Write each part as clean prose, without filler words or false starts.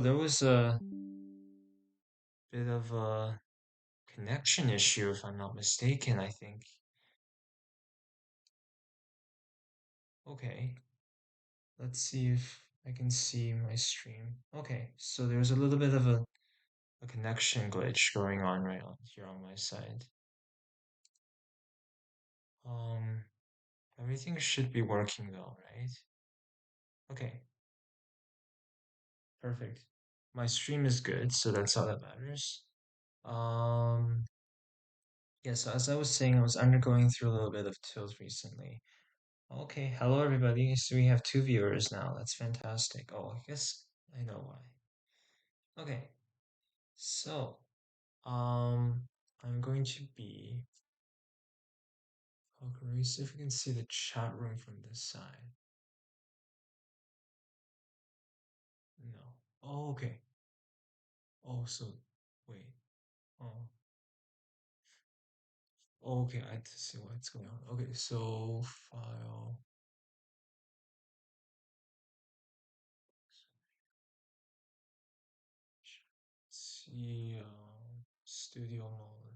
There was a bit of a connection issue, if I'm not mistaken, I think. Okay, let's see if I can see my stream. Okay, so there's a little bit of a connection glitch going on right on here on my side. Um, Everything should be working though, right? Okay, perfect. My stream is good, so that's all that matters. Um, yeah, so as I was saying, I was undergoing through a little bit of tilt recently. Okay, hello everybody. So we have two viewers now. That's fantastic. Oh, I guess I know why. Okay, so um, I'm going to be. Oh, can we see if we can see the chat room from this side? No. Oh, okay. Oh, so wait. Oh, okay. I have to see what's going on. Okay, so file. See, studio mode.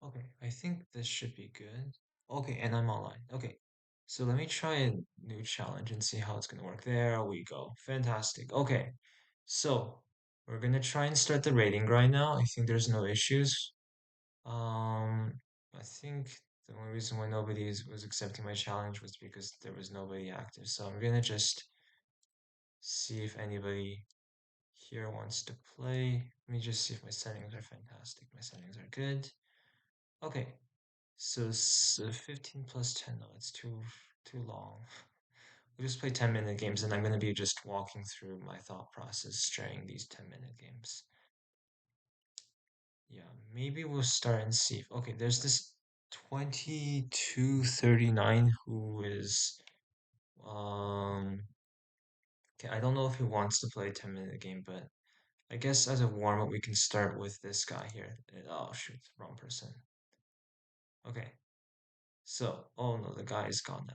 Okay, I think this should be good. Okay, and I'm online. Okay, so let me try a new challenge and see how it's gonna work. There we go. Fantastic. Okay, so we're gonna try and start the rating grind now. I think there's no issues. I think the only reason why was accepting my challenge was because there was nobody active. So I'm gonna just see if anybody here wants to play. Let me just see if my settings are fantastic. My settings are good. Okay, so 15 plus 10, no, it's too long. We'll just play 10-minute games and I'm gonna be just walking through my thought process during these 10-minute games. Yeah, maybe we'll start and see. Okay, there's this 2239 who is okay, I don't know if he wants to play a 10-minute game, but I guess as a warm-up we can start with this guy here. Oh shoot, wrong person. Okay, so oh no, the guy is gone now.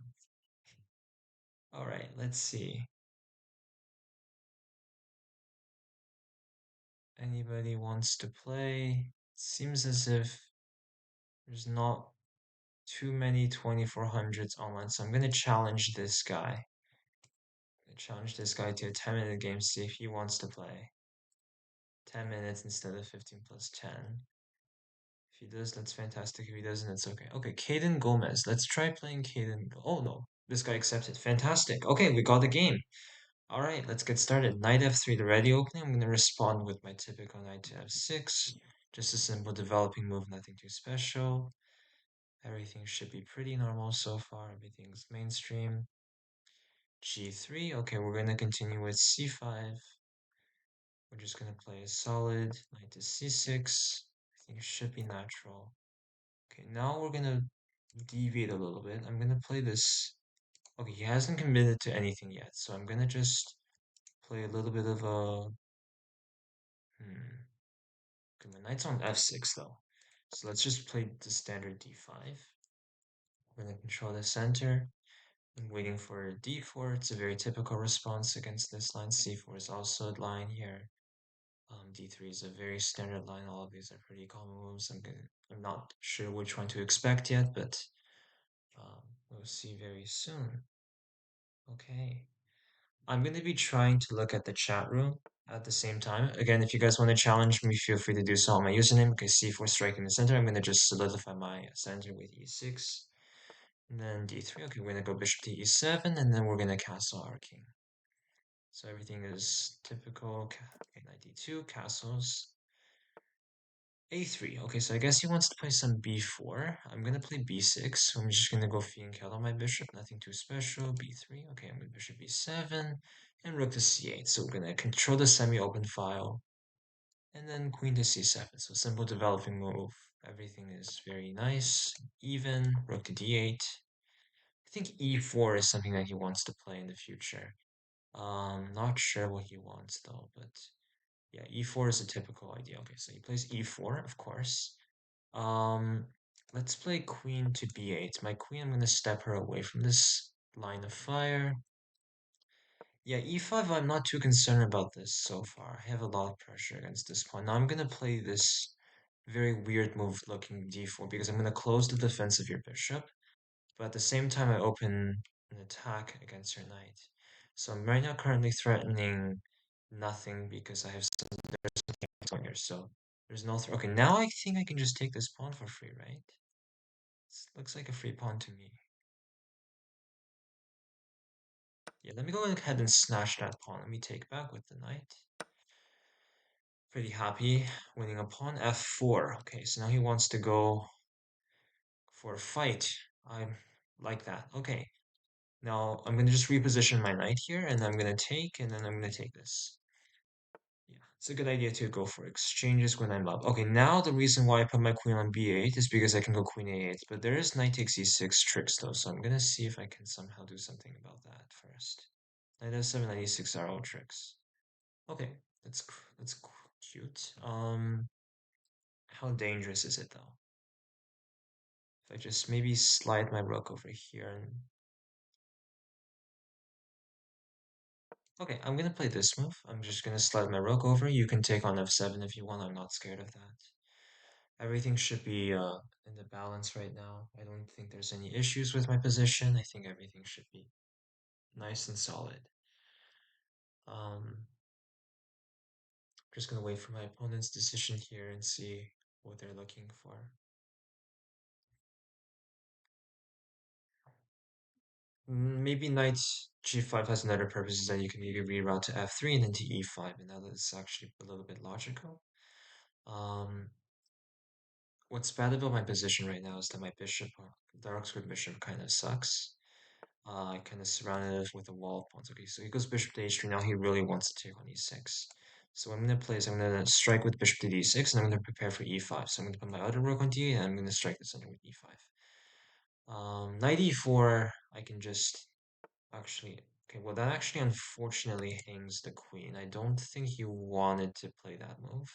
All right, let's see. Anybody wants to play? Seems as if there's not too many 2400s online, so I'm gonna challenge this guy. Challenge this guy to a 10-minute game, see if he wants to play. 10 minutes instead of 15 plus 10. If he does, that's fantastic. If he doesn't, it's okay. Okay, Caden Gomez. Let's try playing Caden. Oh no, this guy accepted. Fantastic. Okay, we got the game. All right, let's get started. Knight f3, the ready opening. I'm going to respond with my typical knight to f6. Just a simple developing move, nothing too special. Everything should be pretty normal so far. Everything's mainstream. g3. Okay, we're going to continue with c5. We're just going to play a solid knight to c6. I think it should be natural. Okay, now we're going to deviate a little bit. I'm going to play this. Okay, he hasn't committed to anything yet, so I'm going to just play a little bit of a. Hmm. Okay, my knight's on f6 though. So let's just play the standard d5. We're going to control the center. I'm waiting for d4. It's a very typical response against this line. c4 is also a line here. D3 is a very standard line. All of these are pretty common moves. I'm not sure which one to expect yet, but we'll see very soon. Okay. I'm going to be trying to look at the chat room at the same time. Again, if you guys want to challenge me, feel free to do so on my username. Okay, c4 strike in the center. I'm going to just solidify my center with e6. And then d3. Okay, we're going to go bishop to e7, and then we're going to castle our king. So everything is typical. Okay, knight d2, castles. a3. Okay, so I guess he wants to play some b4. I'm going to play b6. So I'm just going to go fianchetto on my bishop. Nothing too special. b3. Okay, I'm going to bishop b7 and rook to c8. So we're going to control the semi-open file. And then queen to c7. So simple developing move. Everything is very nice. Even. Rook to d8. I think e4 is something that he wants to play in the future. Not sure what he wants though, but yeah, e4 is a typical idea. Okay, so he plays e4, of course. Um, let's play queen to b8. My queen, I'm going to step her away from this line of fire. Yeah, e5, I'm not too concerned about this so far. I have a lot of pressure against this pawn. Now I'm gonna play this very weird move looking d4 because I'm gonna close the defense of your bishop, but at the same time I open an attack against your knight. So I'm right now currently threatening nothing because I have some here, so there's no okay, now I think I can just take this pawn for free, right? Looks like a free pawn to me. Yeah, let me go ahead and snatch that pawn. Let me take back with the knight. Pretty happy winning a pawn. f4. Okay, so now he wants to go for a fight. I like that. Okay, now I'm gonna just reposition my knight here, and I'm gonna take, and then I'm gonna take this. Yeah, it's a good idea to go for exchanges when I'm up. Okay, now the reason why I put my queen on b8 is because I can go queen a8, but there is knight takes e6 tricks though, so I'm gonna see if I can somehow do something about that first. Knight f7, knight e6 are all tricks. Okay, that's cute. How dangerous is it though? If I just maybe slide my rook over here and okay, I'm gonna play this move. I'm just gonna slide my rook over. You can take on f7 if you want. I'm not scared of that. Everything should be in the balance right now. I don't think there's any issues with my position. I think everything should be nice and solid. Just gonna wait for my opponent's decision here and see what they're looking for. Maybe knight g5 has another purpose is that you can maybe reroute to f3 and then to e5, and that is actually a little bit logical. Um, what's bad about my position right now is that my bishop, the dark square bishop, kind of sucks. I kind of surrounded it with a wall of pawns. Okay, so he goes bishop to h3. Now he really wants to take on e6. So what I'm going to play is I'm going to strike with bishop to d6, and I'm going to prepare for e5. So I'm going to put my other rook on d8, and I'm going to strike the center with e5. Knight e4, I can just actually... Okay, well that actually unfortunately hangs the queen. I don't think he wanted to play that move.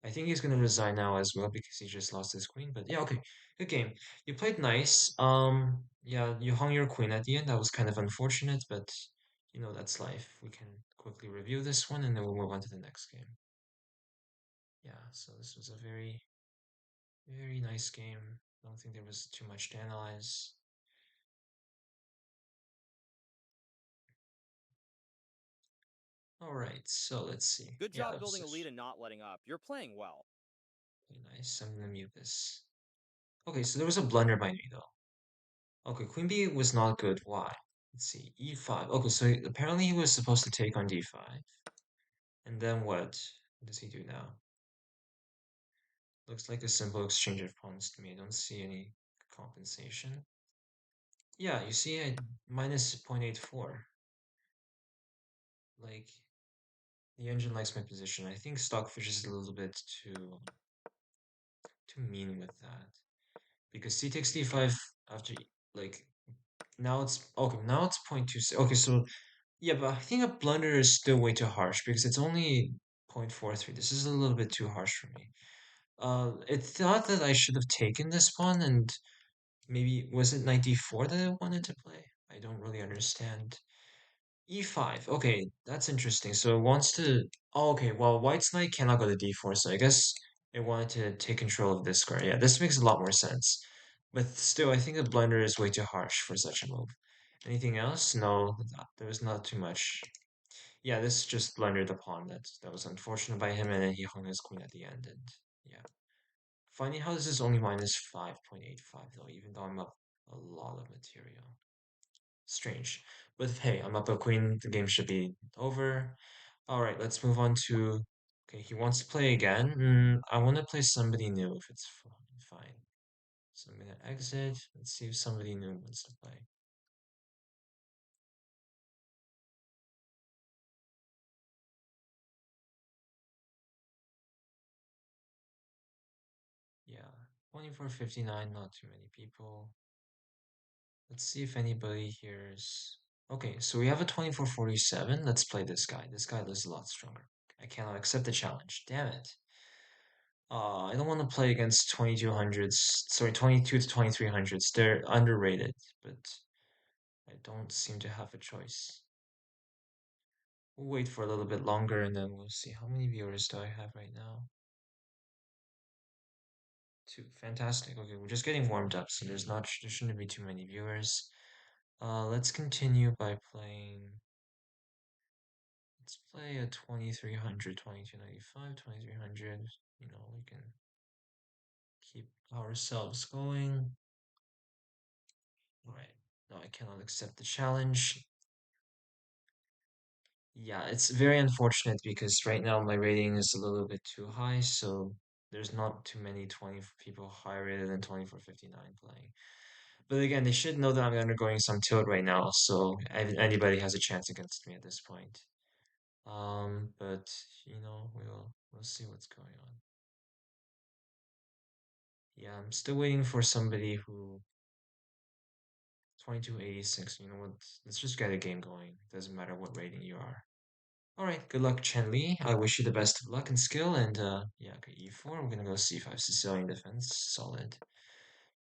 I think he's gonna resign now as well because he just lost his queen. But yeah, okay, good game. You played nice. Yeah, you hung your queen at the end. That was kind of unfortunate, but you know that's life. We can quickly review this one and then we'll move on to the next game. Yeah, so this was a very, very nice game. I don't think there was too much to analyze. All right, so let's see. Good Yeah, job that was building a lead just and not letting up. You're playing well. really nice. I'm gonna mute this. Okay, so there was a blunder by me though. Okay, queen b was not good. Why? Let's see, e5. Okay, so apparently he was supposed to take on d5. And then what? What does he do now? Looks like a simple exchange of pawns to me. I don't see any compensation. Yeah, you see, I minus 0.84. Like, the engine likes my position. I think Stockfish is a little bit too mean with that. Because c takes d5 after, like, now it's, okay, now it's 0.26. Okay, so yeah, but I think a blunder is still way too harsh because it's only 0.43. This is a little bit too harsh for me. It thought that I should have taken this pawn and maybe was it 94 that I wanted to play? I don't really understand. E5. Okay, that's interesting. So it wants to. Oh, okay. Well, White's knight cannot go to d4, so I guess it wanted to take control of this square. Yeah, this makes a lot more sense. But still, I think a blunder is way too harsh for such a move. Anything else? No, there was not too much. Yeah, this just blundered the pawn. That was unfortunate by him, and then he hung his queen at the end. And yeah, funny how this is only minus 5.85 though, even though I'm up a lot of material. Strange, but hey, I'm up a queen. The game should be over. All right, let's move on to. Okay, he wants to play again. I want to play somebody new if it's fine. So I'm gonna exit. Let's see if somebody new wants to play. Yeah, 24:59. Not too many people. Let's see if anybody here is... Okay, so we have a 24:47. Let's play this guy. This guy is a lot stronger. I cannot accept the challenge. Damn it. I don't want to play against 2200s. Sorry, 22 to 2300s. They're underrated, but I don't seem to have a choice. We'll wait for a little bit longer and then we'll see. How many viewers do I have right now? Two. Fantastic. Okay, we're just getting warmed up, so there shouldn't be too many viewers. Let's continue by playing. Let's play a 2300, 2295, 2300. You know, we can keep ourselves going. All right. No, I cannot accept the challenge. Yeah, it's very unfortunate because right now my rating is a little bit too high, so there's not too many 20 people higher rated than 2459 playing. But again, they should know that I'm undergoing some tilt right now, so anybody has a chance against me at this point. But we'll see what's going on. Yeah, I'm still waiting for somebody who 2286. You know what? Let's just get a game going. Doesn't matter what rating you are. All right, good luck, Chen Li. I wish you the best of luck and skill. And yeah, okay, E4. I'm gonna go C5, Sicilian defense, solid.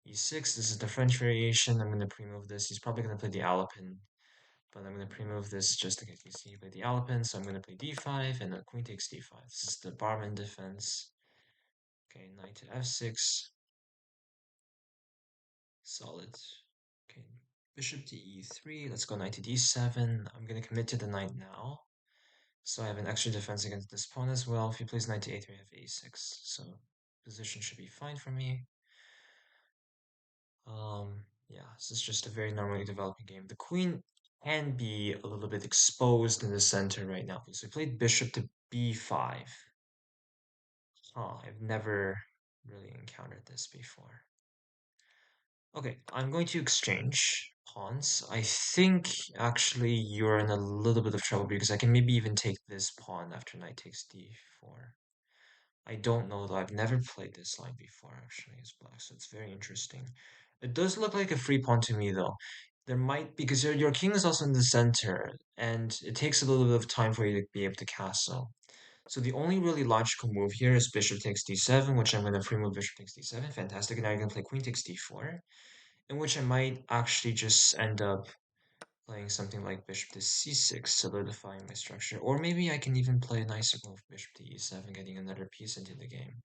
E6. This is the French variation. I'm gonna pre-move this. He's probably gonna play the Alapin, but I'm gonna pre-move this just in case you see he played the Alapin. So I'm gonna play D5 and then Queen takes D5. This is the Barman defense. Okay, Knight to F6, solid. Okay, Bishop to E3. Let's go Knight to D7. I'm gonna commit to the knight now. So I have an extra defense against this pawn as well. If he plays knight to a3, I have a6. So position should be fine for me. Yeah, this is just a very normally developing game. The queen can be a little bit exposed in the center right now. So we played bishop to b5. I've never really encountered this before. Okay, I'm going to exchange pawns. I think actually you're in a little bit of trouble because I can maybe even take this pawn after knight takes d4. I don't know though. I've never played this line before actually as black, so it's very interesting. It does look like a free pawn to me though. There might because your king is also in the center, and it takes a little bit of time for you to be able to castle. So the only really logical move here is bishop takes d7, which I'm going to free move bishop takes d7. Fantastic. And now you're going to play queen takes d4, in which I might actually just end up playing something like bishop to c6, solidifying my structure. Or maybe I can even play a nicer move, bishop to e7, getting another piece into the game.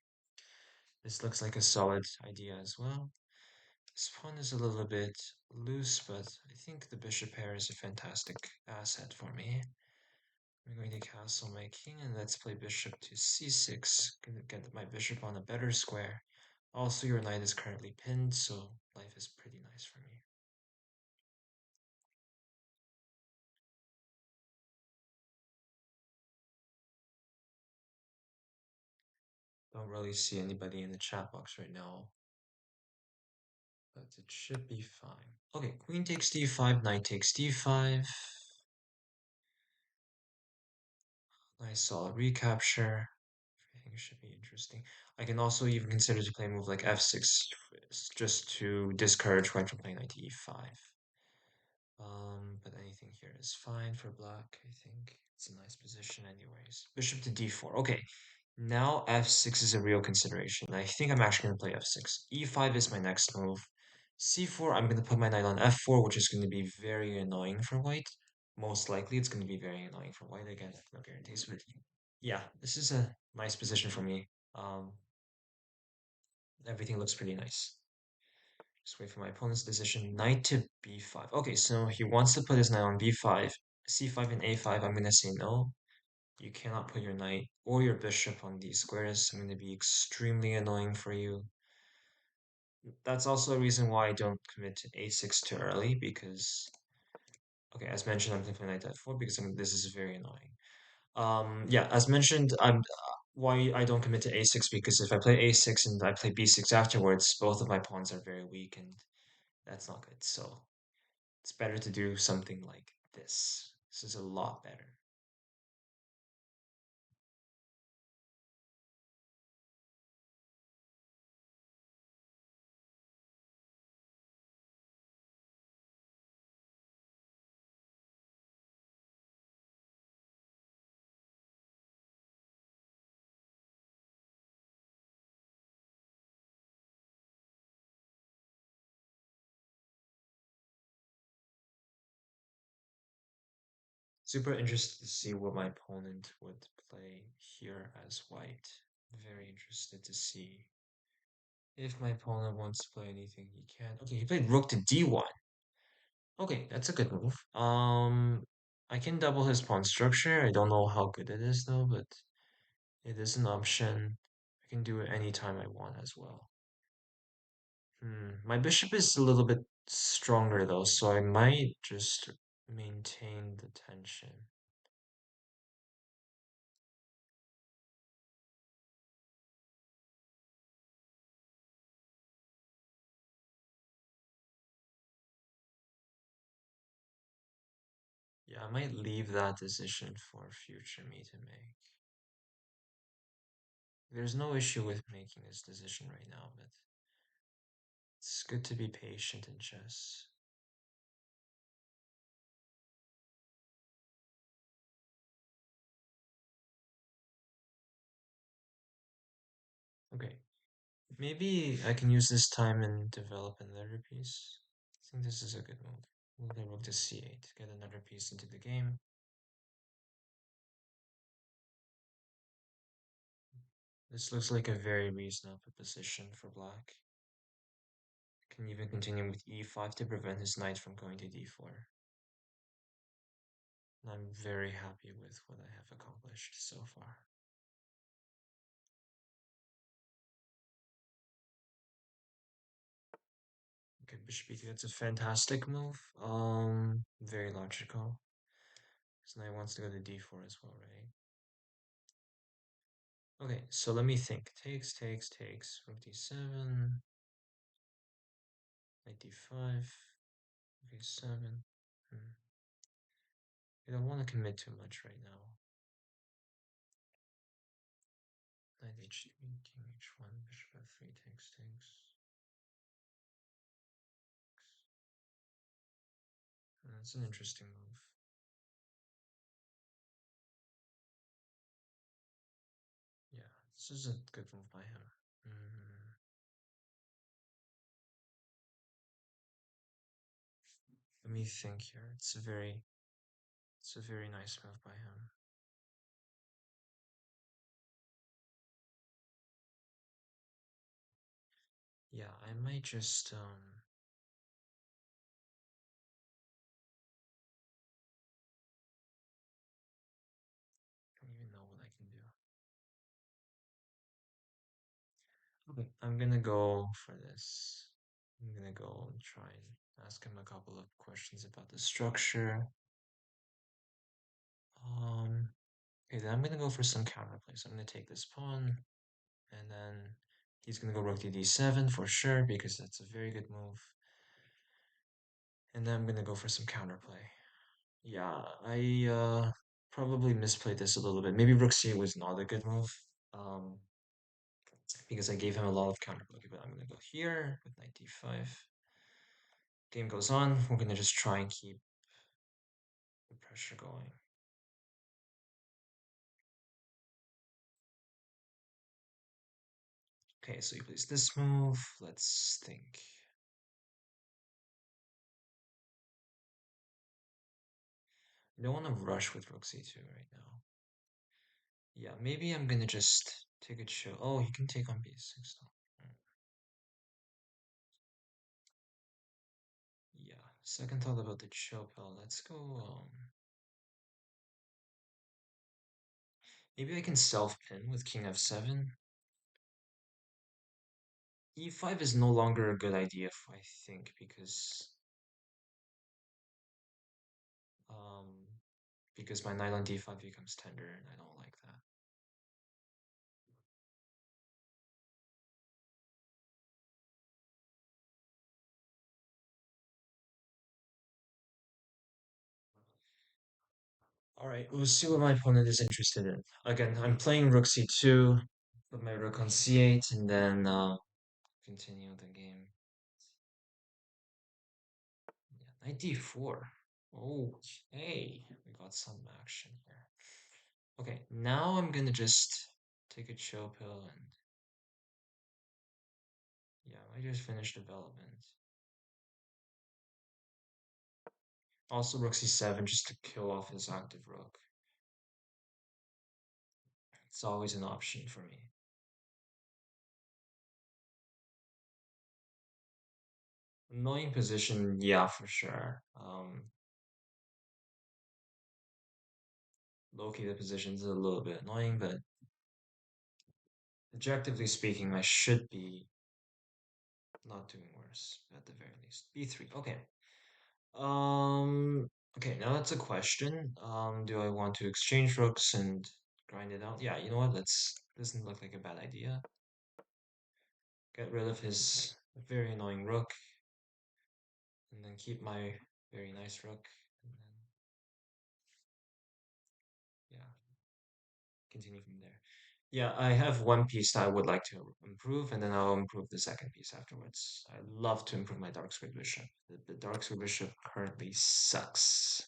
This looks like a solid idea as well. This pawn is a little bit loose, but I think the bishop pair is a fantastic asset for me. I'm going to castle my king, and let's play bishop to c6. Gonna get my bishop on a better square. Also, your knight is currently pinned, so life is pretty nice for me. Don't really see anybody in the chat box right now, but it should be fine. Okay, queen takes d5, knight takes d5. Nice solid recapture. I think it should be interesting. I can also even consider to play a move like f6 just to discourage white from playing knight to e5. But anything here is fine for black, I think. It's a nice position anyways. Bishop to d4. Okay, now f6 is a real consideration. I think I'm actually going to play f6. e5 is my next move. c4, I'm going to put my knight on f4, which is going to be very annoying for white. Most likely, it's going to be very annoying for white. Again, no guarantees, but yeah, this is a nice position for me. Everything looks pretty nice. Just wait for my opponent's decision. Knight to b5. Okay, so he wants to put his knight on b5. c5 and a5, I'm going to say no. You cannot put your knight or your bishop on these squares. I'm going to be extremely annoying for you. That's also a reason why I don't commit to a6 too early, because, okay, as mentioned, I'm going to play knight to f4 because this is very annoying. Yeah, as mentioned, why I don't commit to a6 because if I play a6 and I play b6 afterwards, both of my pawns are very weak, and that's not good. So it's better to do something like this. This is a lot better. Super interested to see what my opponent would play here as white. Very interested to see if my opponent wants to play anything he can. Okay, he played rook to d1. Okay, that's a good move. I can double his pawn structure. I don't know how good it is though, but it is an option. I can do it anytime I want as well. My bishop is a little bit stronger though, so I might just maintain the tension. Yeah, I might leave that decision for future me to make. There's no issue with making this decision right now, but it's good to be patient in chess. Okay, maybe I can use this time and develop another piece. I think this is a good move. We'll go rook to c8, get another piece into the game. This looks like a very reasonable position for black. Can even continue with e5 to prevent his knight from going to d4. And I'm very happy with what I have accomplished so far. Okay, bishop e2, that's a fantastic move. Very logical. Because knight wants to go to d4 as well, right? Okay, so let me think. Takes. Rook d7. Knight d5. Rook e7. Hmm. I don't want to commit too much right now. Knight h3, king h1, bishop f3, takes. That's an interesting move. Yeah, this is a good move by him. Mm, Let me think here. It's a very nice move by him. Yeah, I might just don't even know what I can do. Okay, I'm gonna go for this. I'm gonna go and try and ask him a couple of questions about the structure. Okay, then I'm gonna go for some counterplay. So I'm gonna take this pawn, and then he's gonna go rook to d7 for sure because that's a very good move. And then I'm gonna go for some counterplay. Yeah, I probably misplayed this a little bit. Maybe rook c was not a good move. Um, because I gave him a lot of counterplay. But I'm gonna go here with knight d5. Game goes on. We're gonna just try and keep the pressure going. Okay, so he plays this move. Let's think. I don't want to rush with rook c2 right now. Yeah, maybe I'm gonna just take a chill. Oh, he can take on b6 though. Yeah, second thought about the chill pill. Let's go. Maybe I can self-pin with king f7. e5 is no longer a good idea, I think, um, because my knight on d5 becomes tender, and I don't like that. All right, we'll see what my opponent is interested in. Again, I'm playing rook c2, put my rook on c8, and then continue the game. Yeah, knight d4. Okay, we got some action here. Okay, now I'm gonna just take a chill pill and yeah, I just finished development. Also rook c7 just to kill off his active rook. It's always an option for me. Annoying position, yeah, for sure. Low-key the position's a little bit annoying, but objectively speaking, I should be not doing worse at the very least. B3. Okay. Um. Okay. Now that's a question. Do I want to exchange rooks and grind it out? Yeah. You know what? Let's. Doesn't look like a bad idea. Get rid of his very annoying rook, and then keep my very nice rook, and then yeah, continue from there. Yeah, I have one piece that I would like to improve, and then I'll improve the second piece afterwards. I love to improve my Dark Squid Bishop. The Dark Squid Bishop currently sucks.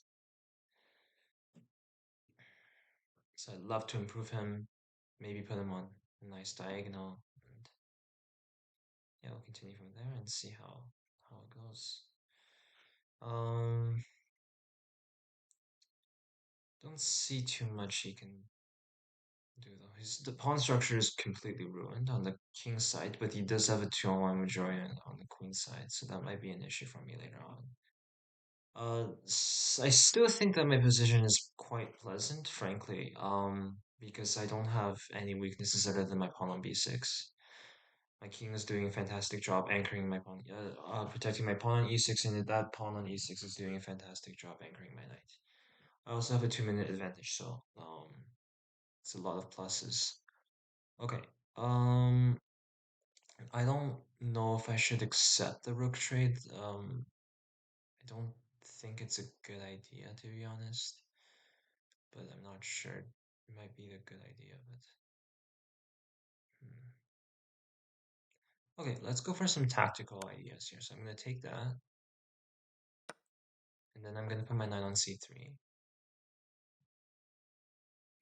So I'd love to improve him, maybe put him on a nice diagonal, and yeah, we'll continue from there and see how it goes. Um, don't see too much he can do though. The pawn structure is completely ruined on the king side, but he does have a 2-on-1 majority on the queen side, so that might be an issue for me later on. I still think that my position is quite pleasant, frankly, because I don't have any weaknesses other than my pawn on b6. My king is doing a fantastic job anchoring my pawn, protecting my pawn on e6, and that pawn on e6 is doing a fantastic job anchoring my knight. I also have a 2-minute advantage, so it's a lot of pluses. Okay, I don't know if I should accept the rook trade. I don't think it's a good idea, to be honest, but I'm not sure. It might be a good idea, but hmm. Okay, let's go for some tactical ideas here. So I'm gonna take that, and then I'm gonna put my knight on c3.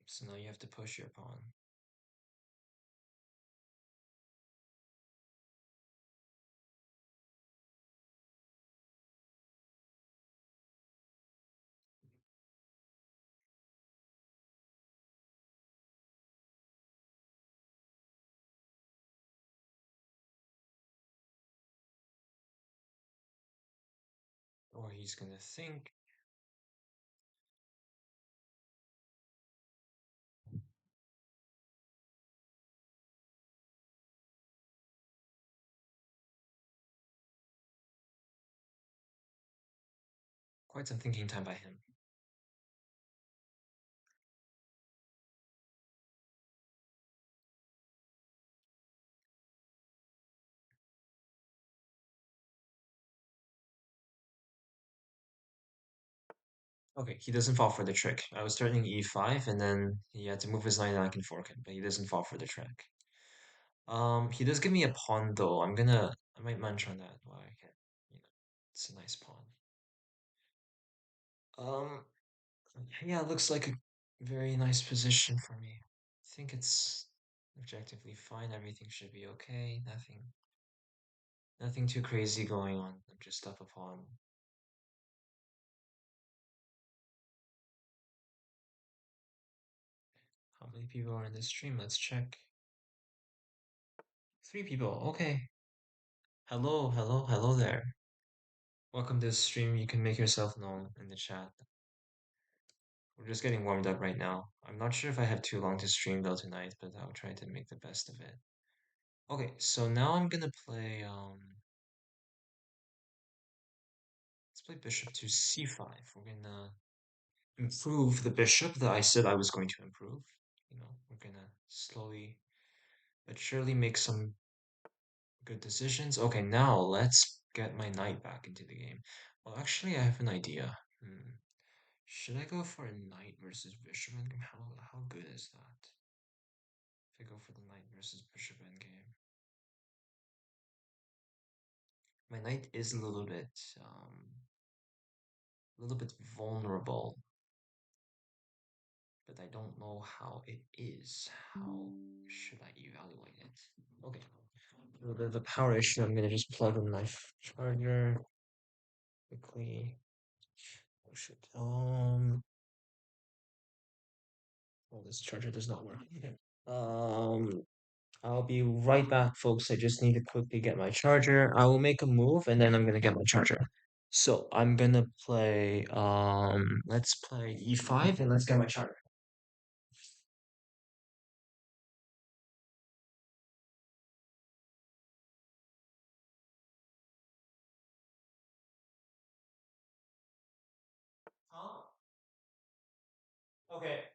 So now you have to push your pawn. Or he's gonna think. Quite some thinking time by him. Okay, he doesn't fall for the trick. I was threatening e5, and then he had to move his knight and I can fork him, but he doesn't fall for the trick. He does give me a pawn though. I might munch on that. Why I can't, you know, it's a nice pawn. Um, yeah, it looks like a very nice position for me. I think it's objectively fine. Everything should be okay. Nothing too crazy going on. I'm just up a pawn. How many people are in this stream? Let's check. 3 people. Okay. Hello, hello, hello there. Welcome to the stream. You can make yourself known in the chat. We're just getting warmed up right now. I'm not sure if I have too long to stream though tonight, but I'll try to make the best of it. Okay, so now I'm gonna play let's play bishop to c5. We're gonna improve the bishop that I said I was going to improve. We're gonna slowly but surely make some good decisions. Okay, now let's get my knight back into the game. Well, actually, I have an idea. Should I go for a knight versus bishop endgame? How good is that? If I go for the knight versus bishop endgame. My knight is a little bit vulnerable, but I don't know how it is. How should I evaluate it? Okay. The power issue, I'm gonna just plug in my charger quickly. shoot. Oh, this charger does not work. Okay. I'll be right back, folks. I just need to quickly get my charger. I will make a move and then I'm gonna get my charger. So I'm gonna play let's play e5 and let's get my charger. Huh? Okay.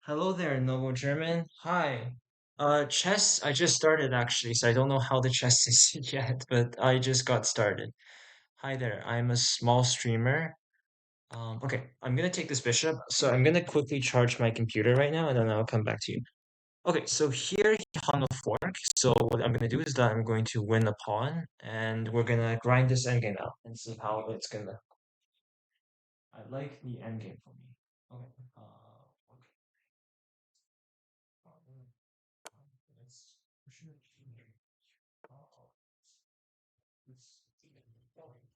Hello there, Noble German. Hi. Chess, I just started actually, so I don't know how the chess is yet, but I just got started. Hi there, I'm a small streamer. Okay, I'm gonna take this bishop, so I'm gonna quickly charge my computer right now, and then I'll come back to you. Okay, so here he hung a fork, so what I'm gonna do is that I'm going to win a pawn, and we're gonna grind this endgame out and see how it's gonna. I like the endgame for me. Okay, okay. Let's push it. Uh,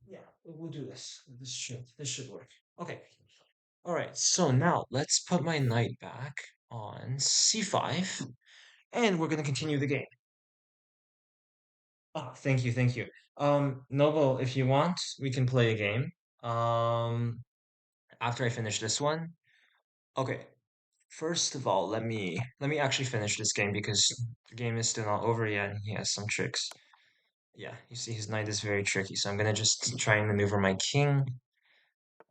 yeah, we'll do this. This should work. Okay. All right. So now let's put my knight back on c5, and we're gonna continue the game. Ah, thank you, thank you. Noble, if you want, we can play a game. Um, after I finish this one. Okay. First of all, let me actually finish this game because the game is still not over yet, and he has some tricks. Yeah, you see his knight is very tricky, so I'm gonna just try and maneuver my king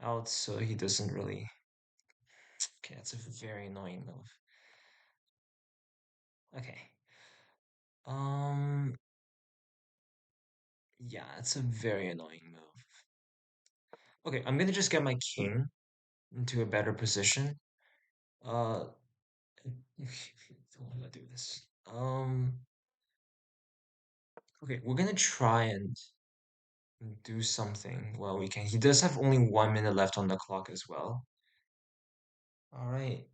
out so he doesn't really. Okay, that's a very annoying move. Okay. Um, yeah, it's a very annoying move. Okay, I'm gonna just get my king into a better position. Uh, don't wanna do this. Okay, we're gonna try and do something while we can. He does have only 1 minute left on the clock as well. All right.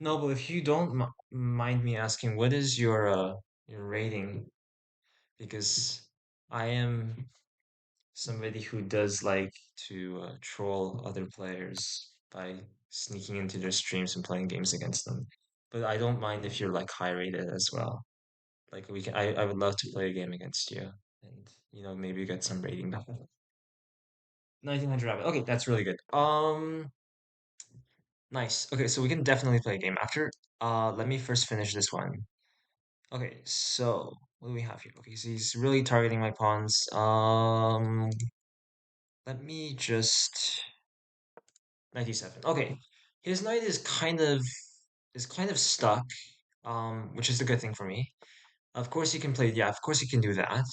No, but if you don't m mind me asking, what is your rating? Because I am somebody who does like to troll other players by sneaking into their streams and playing games against them. But I don't mind if you're like high rated as well. Like we can, I would love to play a game against you and maybe get some rating back. 1900 rabbit. Okay, that's really good. Nice. Okay, so we can definitely play a game after. Let me first finish this one. Okay, so what do we have here? Okay, so he's really targeting my pawns. Let me just 97. Okay. His knight is kind of stuck, which is a good thing for me. Of course he can play, yeah, of course he can do that.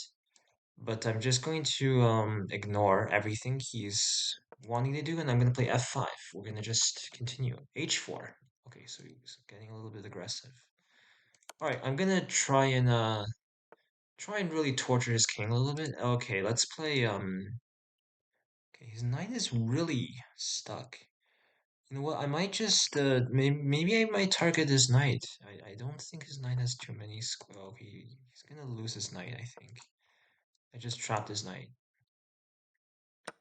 But I'm just going to ignore everything he's wanting to do, and I'm gonna play f5. We're gonna just continue. h4. Okay, so he's getting a little bit aggressive. Alright, I'm gonna try and really torture his king a little bit. Okay, let's play okay, his knight is really stuck. You know what? I might just maybe I might target his knight. I don't think his knight has too many square. Oh, he's gonna lose his knight, I think. I just trapped his knight.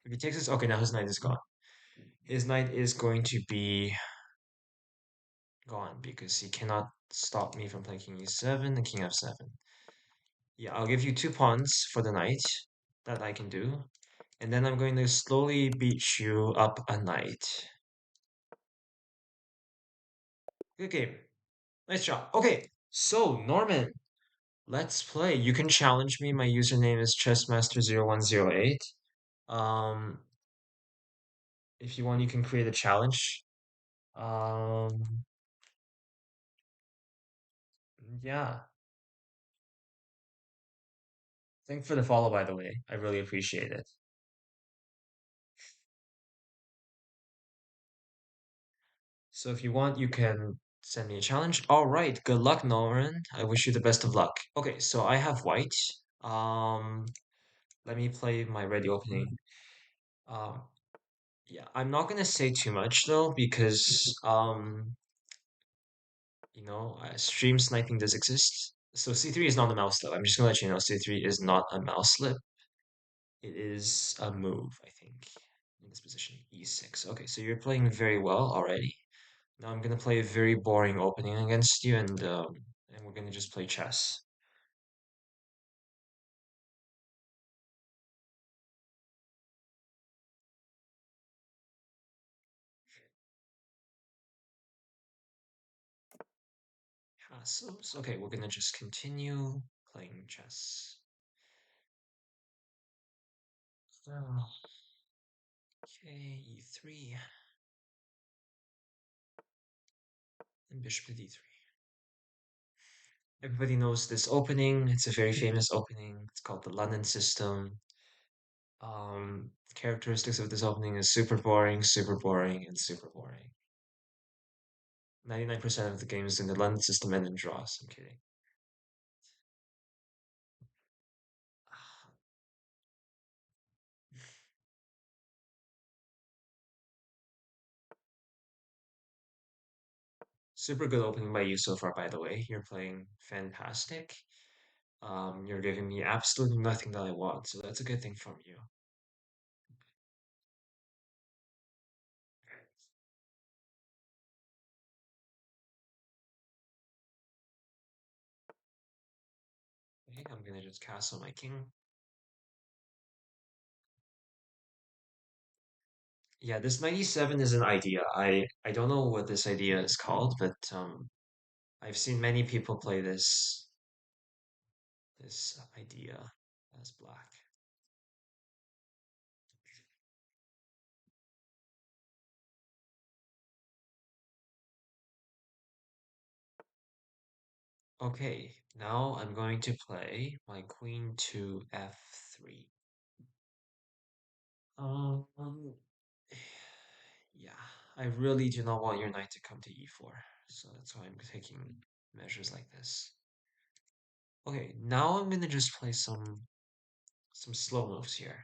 If he takes this, okay, now his knight is gone. His knight is going to be gone because he cannot stop me from playing king e7 and king f7. Yeah, I'll give you 2 pawns for the knight that I can do, and then I'm going to slowly beat you up a knight. Good game. Nice job. Okay, so Norman, let's play. You can challenge me. My username is chessmaster0108. Um, if you want, you can create a challenge. Um, yeah. Thanks for the follow, by the way. I really appreciate it. So if you want, you can send me a challenge. All right. Good luck, Norman. I wish you the best of luck. Okay, so I have white. Um, let me play my ready opening. Um, yeah, I'm not gonna say too much though because stream sniping does exist. So C3 is not a mouse slip. I'm just gonna let you know C3 is not a mouse slip. It is a move, I think, in this position, e6. Okay, so you're playing very well already. Now I'm gonna play a very boring opening against you, and we're gonna just play chess. Castles. Okay, we're gonna just continue playing chess. Oh, okay, e3 and bishop to d3. Everybody knows this opening. It's a very famous opening. It's called the London system. Characteristics of this opening is super boring, and super boring. 99% of the games in the London system end in draws. I'm kidding. Super good opening by you so far, by the way. You're playing fantastic. You're giving me absolutely nothing that I want, so that's a good thing from you. Okay, I'm gonna just castle my king. Yeah, this 97 is an idea. I don't know what this idea is called, but I've seen many people play this idea as black. Okay, now I'm going to play my queen to f3. Um, yeah, I really do not want your knight to come to e4, so that's why I'm taking measures like this. Okay, now I'm gonna just play some slow moves here.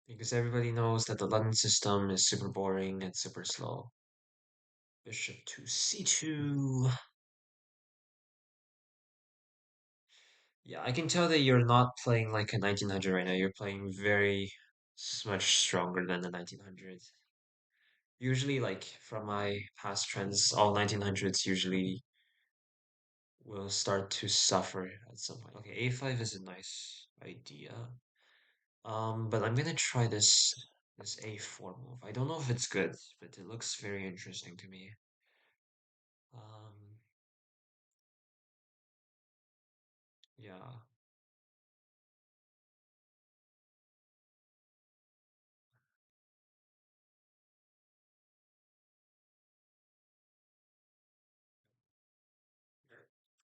Because everybody knows that the London system is super boring and super slow. Bishop to c2. Yeah, I can tell that you're not playing like a 1900 right now. You're playing much stronger than the 1900s. Usually, like from my past trends, all 1900s usually will start to suffer at some point. Okay, a5 is a nice idea. But I'm gonna try this a4 move. I don't know if it's good, but it looks very interesting to me. Um, yeah.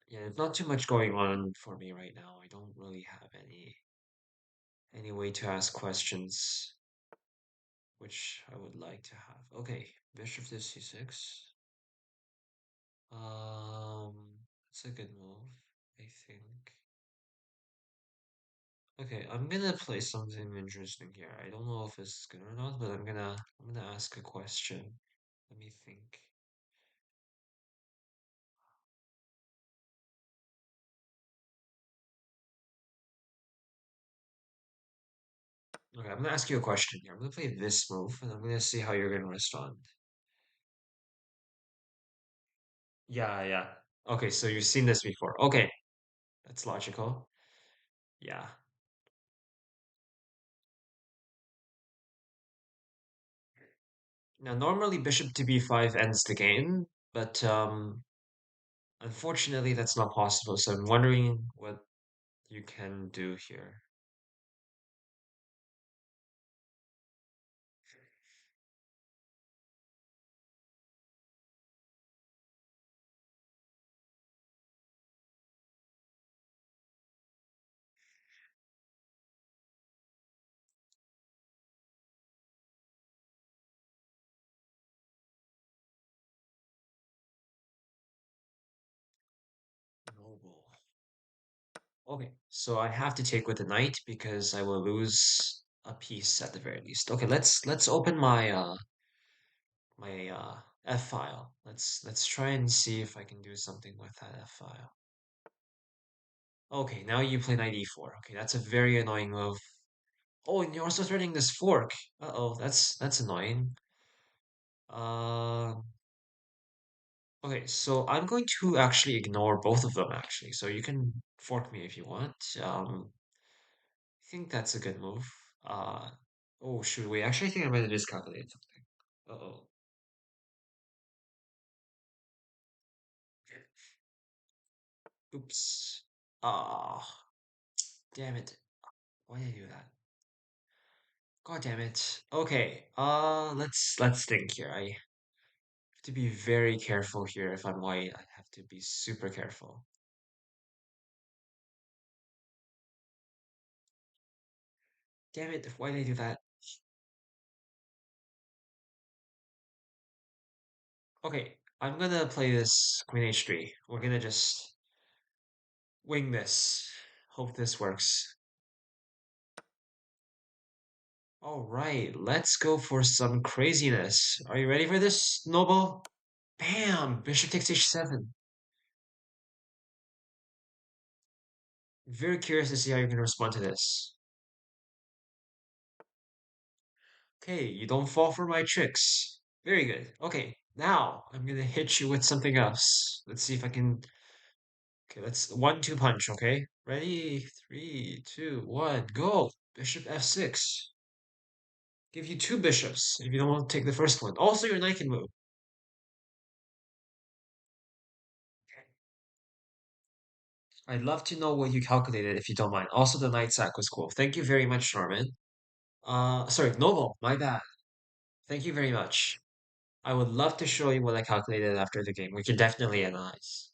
Yeah, there's not too much going on for me right now. I don't really have any way to ask questions, which I would like to have. Okay, bishop to c6. Um, it's a good move, I think. Okay, I'm gonna play something interesting here. I don't know if it's good or not, but I'm gonna ask a question. Let me think. Okay, I'm gonna ask you a question here. I'm gonna play this move, and I'm gonna see how you're gonna respond. Yeah, yeah. Okay, so you've seen this before. Okay, that's logical. Yeah. Now, normally bishop to b5 ends the game, but unfortunately that's not possible. So I'm wondering what you can do here. Noble. Okay, so I have to take with the knight because I will lose a piece at the very least. Okay, let's open my F file. Let's try and see if I can do something with that F file. Okay, now you play knight e4. Okay, that's a very annoying move. Oh, and you're also threatening this fork. Uh-oh, that's annoying. Uh, okay, so I'm going to actually ignore both of them actually. So you can fork me if you want. I think that's a good move. Uh, oh shoot, wait, actually I think I might have miscalculated something. Uh-oh. Oops. Ah, damn it. Why did I do that? God damn it. Okay, let's think here. I have to be very careful here if I'm white. I have to be super careful. Damn it, why did I do that? Okay, I'm gonna play this Queen H3. We're gonna just wing this. Hope this works. All right, let's go for some craziness. Are you ready for this, Noble? Bam! Bishop takes H7. Very curious to see how you're gonna respond to this. Okay, you don't fall for my tricks. Very good. Okay, now I'm gonna hit you with something else. Let's see if I can. Okay, let's 1-2 punch, okay? Ready? Three, two, one, go! Bishop F6. Give you two bishops if you don't want to take the first one. Also, your knight can move. I'd love to know what you calculated if you don't mind. Also, the knight sack was cool. Thank you very much, Norman. Sorry, Noble, my bad. Thank you very much. I would love to show you what I calculated after the game. We can definitely analyze.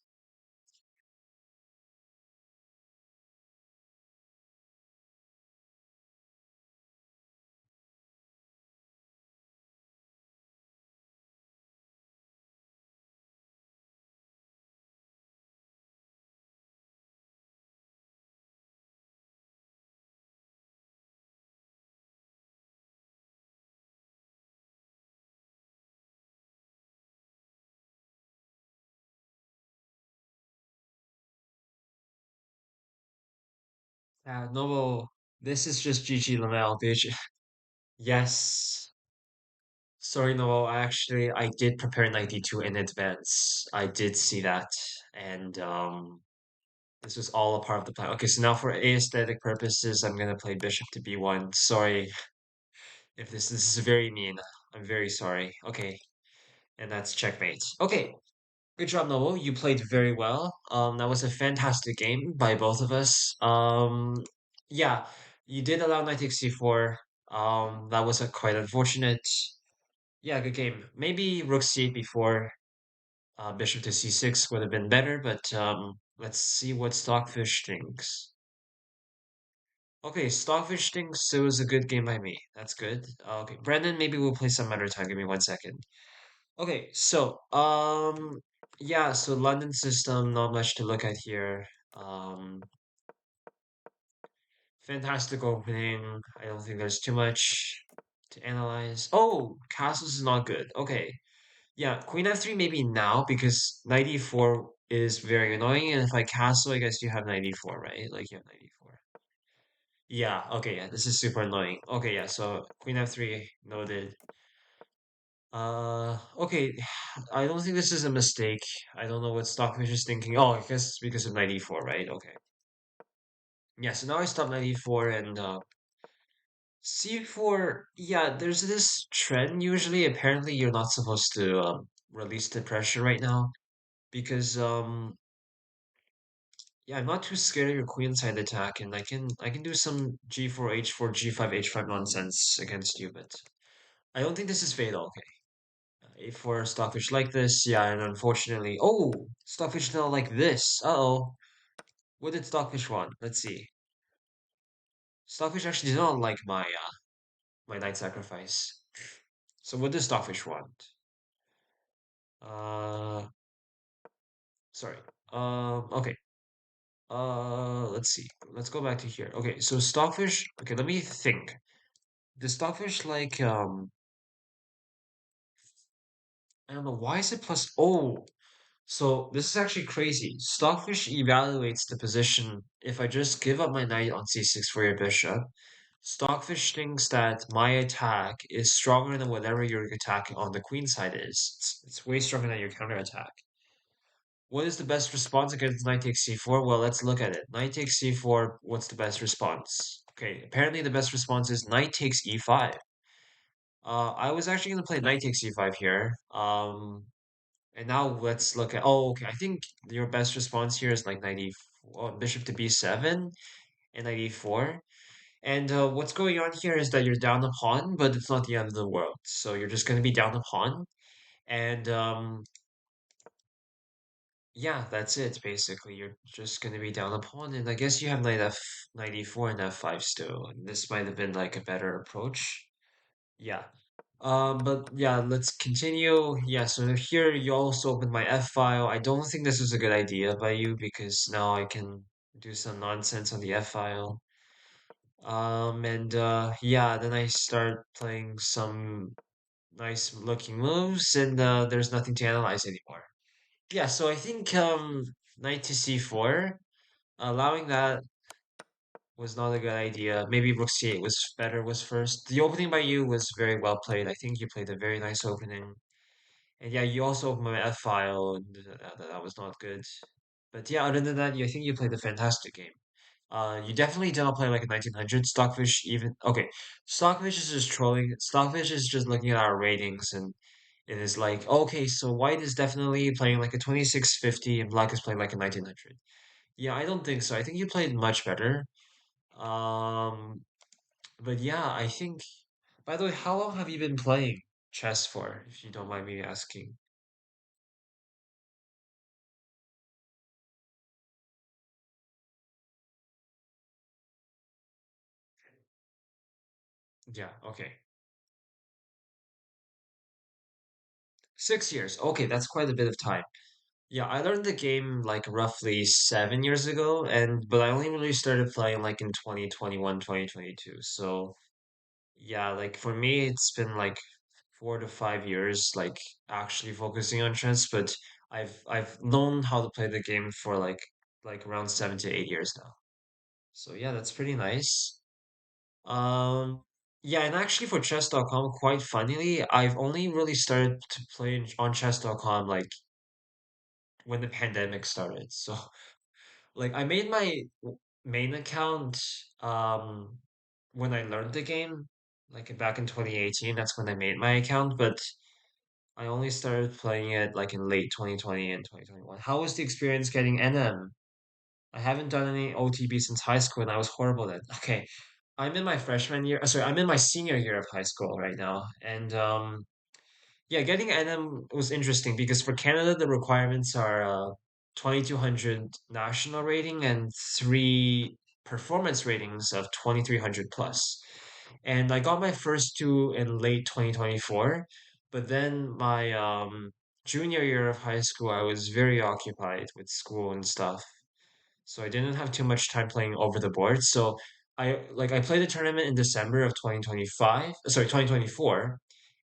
Noble, this is just GG Lamel, bitch. Yes. Sorry, Noel. I did prepare 92 in advance. I did see that, and this was all a part of the plan. Okay, so now for aesthetic purposes, I'm gonna play bishop to b1. Sorry if this is very mean. I'm very sorry. Okay, and that's checkmate. Okay, good job, Noel. You played very well. That was a fantastic game by both of us. Yeah, you did allow knight takes c4. That was a quite unfortunate. Yeah, good game. Maybe rook c8 before bishop to c6 would have been better, but let's see what Stockfish thinks. Okay, Stockfish thinks it was a good game by me. That's good. Okay, Brandon, maybe we'll play some other time. Give me 1 second. Okay, so yeah, so London system, not much to look at here. Um, fantastic opening. I don't think there's too much to analyze. Oh, castles is not good. Okay. Yeah, Queen F3 maybe now because knight e4 is very annoying, and if I castle, I guess you have knight e4, right? Like you have knight e4. Yeah, okay, yeah, this is super annoying. Okay, yeah, so Queen F3 noted. Okay, I don't think this is a mistake. I don't know what Stockfish is thinking. Oh, I guess it's because of knight e4, right? Okay. Yeah, so now I stop knight e4 and c4. Yeah, there's this trend usually. Apparently, you're not supposed to release the pressure right now because yeah, I'm not too scared of your queenside attack, and I can do some g4, h4, g5, h5 nonsense against you, but I don't think this is fatal. Okay, a4 Stockfish like this, yeah, and unfortunately, oh, Stockfish fell like this. Uh-oh, what did Stockfish want? Let's see. Stockfish actually did not like my knight sacrifice. So what does Stockfish want? Uh, sorry. Okay. Let's see. Let's go back to here. Okay, so Stockfish. Okay, let me think. The Stockfish like I don't know why is it plus oh So this is actually crazy. Stockfish evaluates the position if I just give up my knight on c6 for your bishop. Stockfish thinks that my attack is stronger than whatever your attack on the queen side is. It's way stronger than your counterattack. What is the best response against knight takes c4? Well, let's look at it. Knight takes c4, what's the best response? Okay, apparently the best response is knight takes e5. I was actually going to play knight takes e5 here. And now let's look at. Oh, okay. I think your best response here is like 94, bishop to b7 and 94. And what's going on here is that you're down a pawn, but it's not the end of the world. So you're just going to be down a pawn. And yeah, that's it basically. You're just going to be down a pawn. And I guess you have knight f94 and f5 still. And this might have been like a better approach. Yeah. But yeah, let's continue. Yeah, so here you also open my F file. I don't think this is a good idea by you because now I can do some nonsense on the F file. And yeah, then I start playing some nice looking moves and there's nothing to analyze anymore. Yeah, so I think knight to c4, allowing that was not a good idea. Maybe rook c8 was first. The opening by you was very well played. I think you played a very nice opening. And yeah, you also opened my F file, and that was not good. But yeah, other than that, I think you played a fantastic game. You definitely did not play like a 1900. Stockfish even okay. Stockfish is just trolling. Stockfish is just looking at our ratings and it is like, okay, so White is definitely playing like a 2650 and Black is playing like a 1900. Yeah, I don't think so. I think you played much better. Um, but yeah, I think. By the way, how long have you been playing chess for, if you don't mind me asking? Yeah, okay. 6 years. Okay, that's quite a bit of time. Yeah, I learned the game like roughly 7 years ago, and but I only really started playing like in 2021, 2022. So yeah, like for me, it's been like 4 to 5 years, like actually focusing on chess, but I've known how to play the game for like around 7 to 8 years now. So yeah, that's pretty nice. Um, yeah, and actually for chess.com, quite funnily, I've only really started to play on chess.com like when the pandemic started. So like I made my main account um when I learned the game, like back in 2018, that's when I made my account, but I only started playing it like in late 2020 and 2021. How was the experience getting NM? I haven't done any OTB since high school and I was horrible at it. Okay, I'm in my freshman year. Sorry, I'm in my senior year of high school right now. And yeah, getting NM was interesting because for Canada the requirements are 2200 national rating and three performance ratings of 2300 plus. And I got my first two in late 2024, but then my junior year of high school I was very occupied with school and stuff. So I didn't have too much time playing over the board. So I played a tournament in December of 2025, sorry, 2024,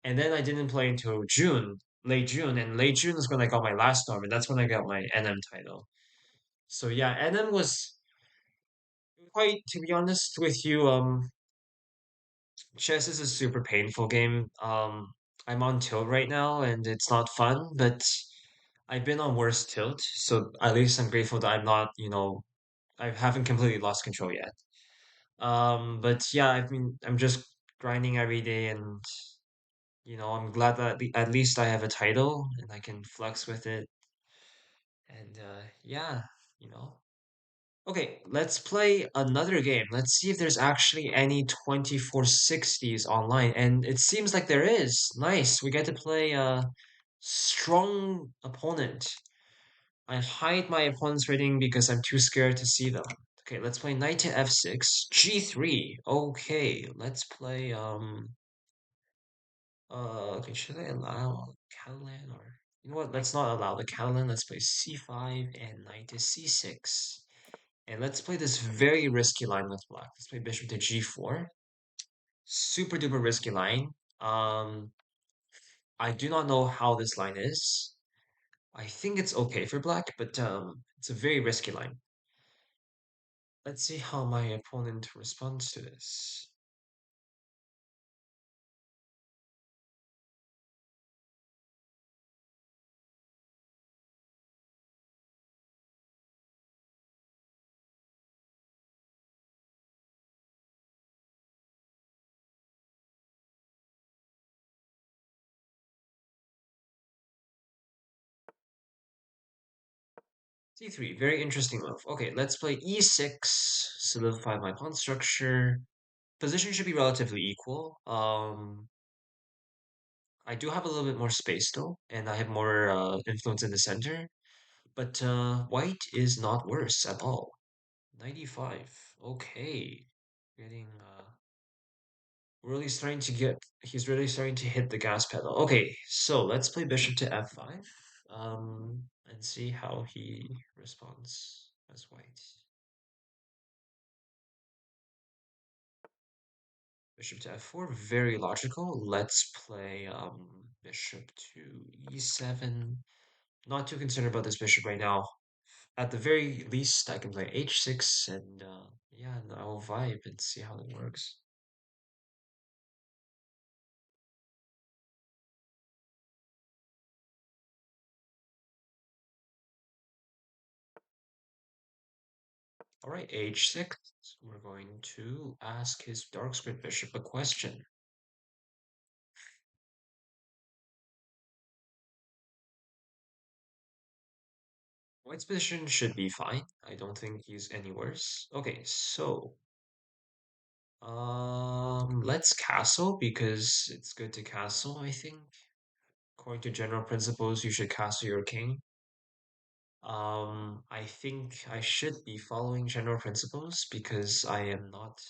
and then I didn't play until June, late June, and late June is when I got my last storm, and that's when I got my NM title. So yeah, NM was quite, to be honest with you, chess is a super painful game. I'm on tilt right now, and it's not fun, but I've been on worse tilt, so at least I'm grateful that I'm not, I haven't completely lost control yet. But yeah, I'm just grinding every day and I'm glad that at least I have a title and I can flex with it. And yeah, you know. Okay, let's play another game. Let's see if there's actually any 2460s online. And it seems like there is. Nice. We get to play a strong opponent. I hide my opponent's rating because I'm too scared to see them. Okay, let's play knight to f6, g3. Okay, let's play okay, should I allow Catalan or you know what? Let's not allow the Catalan. Let's play c5 and knight to c6. And let's play this very risky line with black. Let's play bishop to g4. Super duper risky line. I do not know how this line is. I think it's okay for black, but it's a very risky line. Let's see how my opponent responds to this. C3, very interesting move. Okay, let's play E6, solidify my pawn structure. Position should be relatively equal. I do have a little bit more space though, and I have more influence in the center. But white is not worse at all. 95. Okay. Getting really starting to get he's really starting to hit the gas pedal. Okay, so let's play bishop to f5. And see how he responds as white. Bishop to f4, very logical. Let's play bishop to e7. Not too concerned about this bishop right now. At the very least, I can play h6 and yeah, and I'll vibe and see how it works. All right, h6. We're going to ask his dark squared bishop a question. White's position should be fine. I don't think he's any worse. Okay, so let's castle because it's good to castle, I think. According to general principles, you should castle your king. I think I should be following general principles because I am not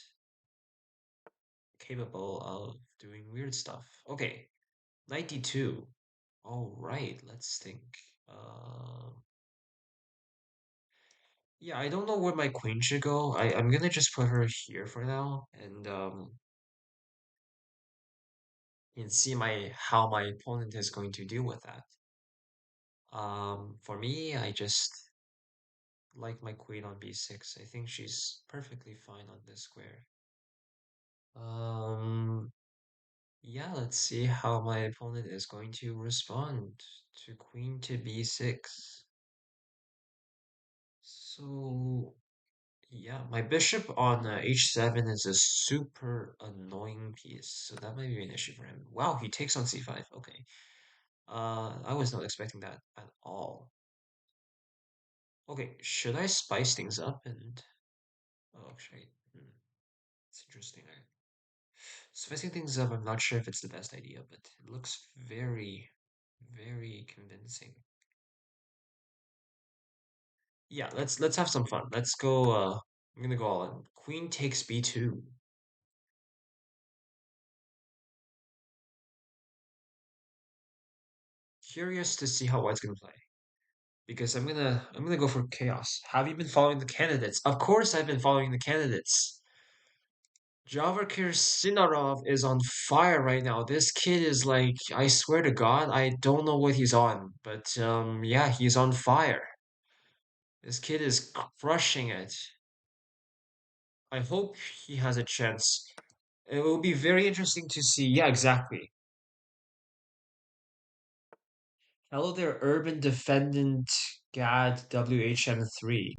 capable of doing weird stuff. Okay, 92. All right, let's think. Yeah, I don't know where my queen should go. I'm gonna just put her here for now and see my how my opponent is going to deal with that. For me, I just like my queen on b6. I think she's perfectly fine on this square. Um, yeah, let's see how my opponent is going to respond to queen to b6. So, yeah, my bishop on h7 is a super annoying piece, so that might be an issue for him. Wow, he takes on c5. Okay. I was not expecting that at all. Okay, should I spice things up and oh, actually, it's interesting. Spicing things up, I'm not sure if it's the best idea, but it looks very, very convincing. Yeah, let's have some fun. Let's go. I'm gonna go all in. Queen takes b2. Curious to see how white's gonna play because I'm gonna go for chaos. Have you been following the candidates? Of course, I've been following the candidates. Javakir Sinarov is on fire right now. This kid is like, I swear to God, I don't know what he's on, but yeah, he's on fire. This kid is crushing it. I hope he has a chance. It will be very interesting to see. Yeah, exactly. Hello there, Urban Defendant GAD WHM3.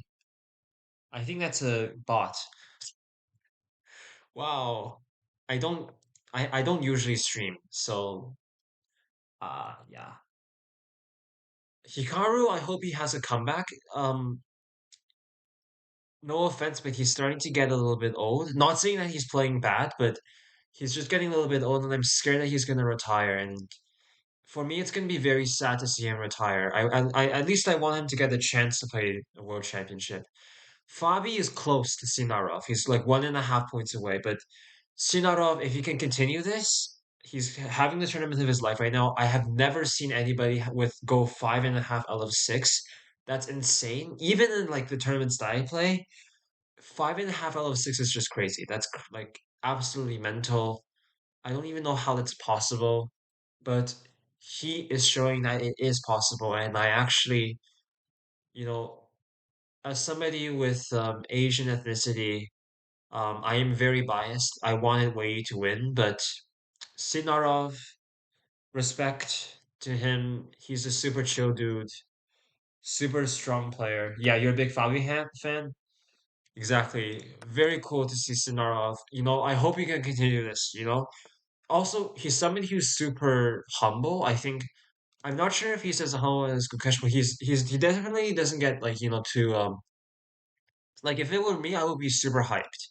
I think that's a bot. Wow. I don't I don't usually stream, so yeah. Hikaru, I hope he has a comeback. No offense, but he's starting to get a little bit old. Not saying that he's playing bad, but he's just getting a little bit old, and I'm scared that he's gonna retire. And for me, it's gonna be very sad to see him retire. I at least I want him to get the chance to play a world championship. Fabi is close to Sinarov. He's like 1.5 points away, but Sinarov, if he can continue this, he's having the tournament of his life right now. I have never seen anybody with go 5.5 out of 6. That's insane. Even in like the tournaments that I play, 5.5 out of 6 is just crazy. That's like absolutely mental. I don't even know how that's possible, but he is showing that it is possible. And I actually, you know, as somebody with Asian ethnicity, I am very biased. I wanted Wei to win, but Sinarov, respect to him. He's a super chill dude, super strong player. Yeah, you're a big Fabi fan? Exactly. Very cool to see Sinarov. I hope you can continue this. Also, he's somebody who's super humble. I'm not sure if he's as humble as Gukesh, but he definitely doesn't get like, too like if it were me, I would be super hyped.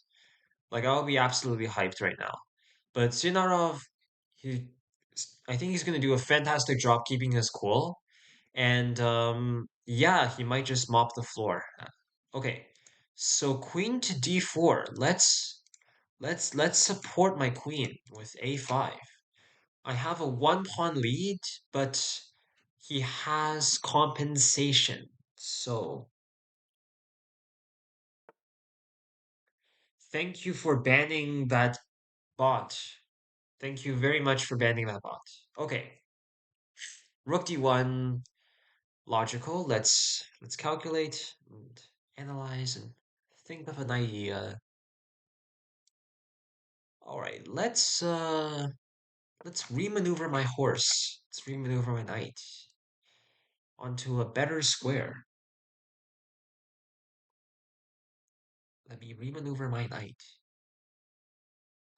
Like I would be absolutely hyped right now. But Sinarov, he I think he's gonna do a fantastic job keeping his cool. And yeah, he might just mop the floor. Okay. So queen to d4. Let's support my queen with a5. I have a one pawn lead, but he has compensation. So thank you for banning that bot. Thank you very much for banning that bot. Okay, rook d1, logical. Let's calculate and analyze and think of an idea. All right, let's remaneuver my horse. Let's remaneuver my knight onto a better square. Let me remaneuver my knight.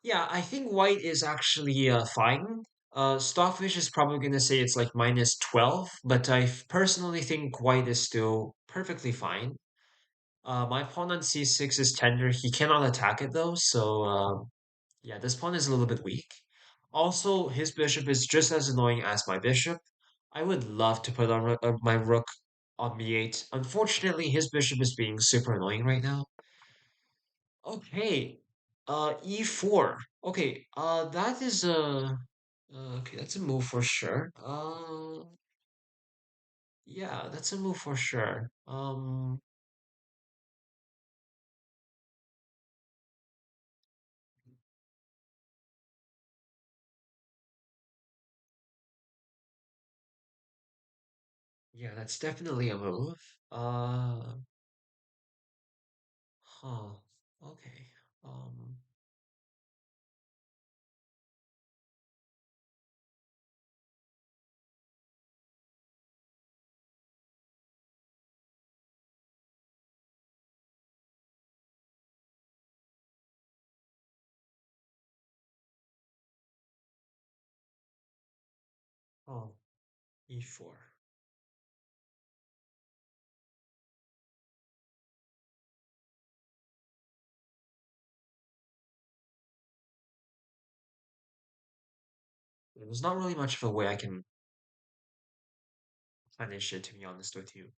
Yeah, I think white is actually fine. Stockfish is probably gonna say it's like minus 12, but personally think white is still perfectly fine. My pawn on c6 is tender. He cannot attack it though, so yeah, this pawn is a little bit weak. Also, his bishop is just as annoying as my bishop. I would love to put on my rook on b8. Unfortunately, his bishop is being super annoying right now. Okay, e4. Okay, that is okay, that's a move for sure. Yeah, that's a move for sure. Yeah, that's definitely a move. Uh, huh. Okay. Um, oh, e4. There's not really much of a way I can finish it, to be honest with you.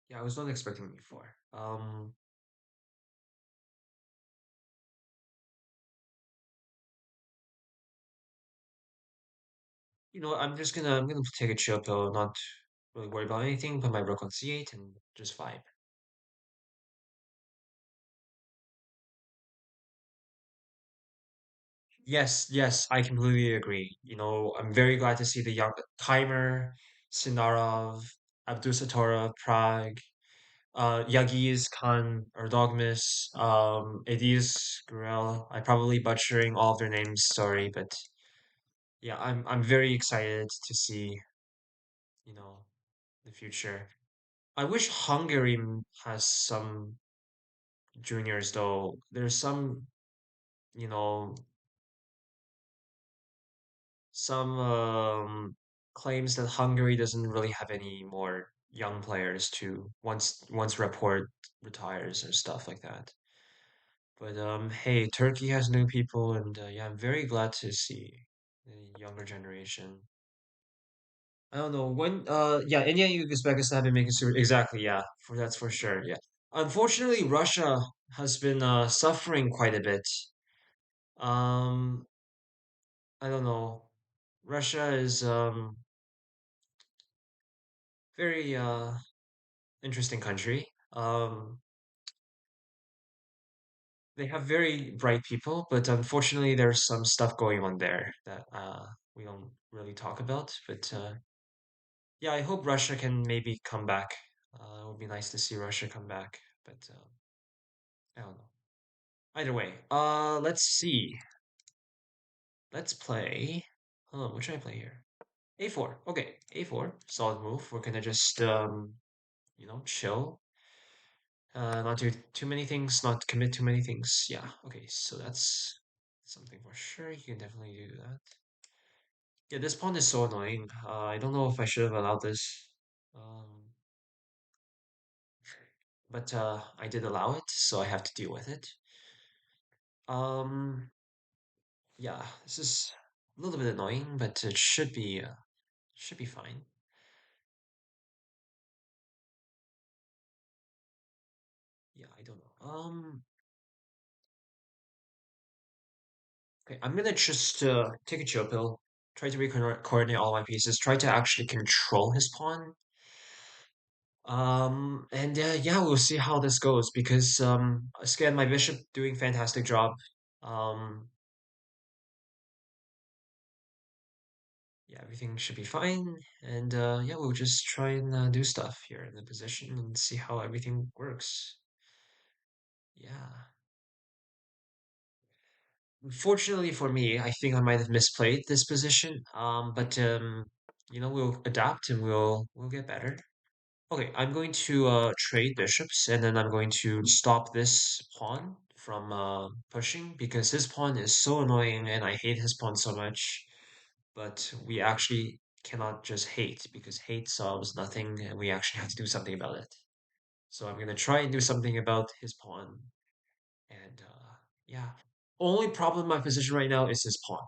Yeah, I was not expecting e4. I'm gonna take a chill pill, not really worry about anything, put my rook on c8 and just vibe. Yes, yes, I completely agree. I'm very glad to see the young Timer, Sinarov, Abdusattorov, Prague, Yagiz, Khan, Erdogmus, Ediz, Gurel. I'm probably butchering all of their names, sorry, but yeah, I'm very excited to see, you know, the future. I wish Hungary has some juniors though. There's you know, some claims that Hungary doesn't really have any more young players to once Report retires or stuff like that. But hey, Turkey has new people, and yeah, I'm very glad to see the younger generation. I don't know when. Yeah, India and Uzbekistan have been making super. Exactly. Yeah, for that's for sure. Yeah. Unfortunately, Russia has been suffering quite a bit. Um, I don't know. Russia is very interesting country. They have very bright people, but unfortunately, there's some stuff going on there that we don't really talk about. But yeah, I hope Russia can maybe come back. It would be nice to see Russia come back, but I don't know. Either way, let's see. Let's play. Hold on, what should I play here? A4. Okay, A4. Solid move. We're gonna just chill. Not do too many things, not commit too many things. Yeah, okay, so that's something for sure. You can definitely do that. Yeah, this pawn is so annoying. I don't know if I should have allowed this. Um, but I did allow it, so I have to deal with it. Um, yeah, this is a little bit annoying, but it should be fine. Yeah, I don't know. Okay, I'm gonna just take a chill pill, try to coordinate all my pieces, try to actually control his pawn. And yeah, we'll see how this goes because again, my bishop doing fantastic job. Um, yeah, everything should be fine, and yeah, we'll just try and do stuff here in the position and see how everything works. Yeah. Unfortunately for me, I think I might have misplayed this position. But we'll adapt and we'll get better. Okay, I'm going to trade bishops, and then I'm going to stop this pawn from pushing because his pawn is so annoying, and I hate his pawn so much. But we actually cannot just hate because hate solves nothing, and we actually have to do something about it. So I'm gonna try and do something about his pawn. And yeah, only problem in my position right now is his pawn.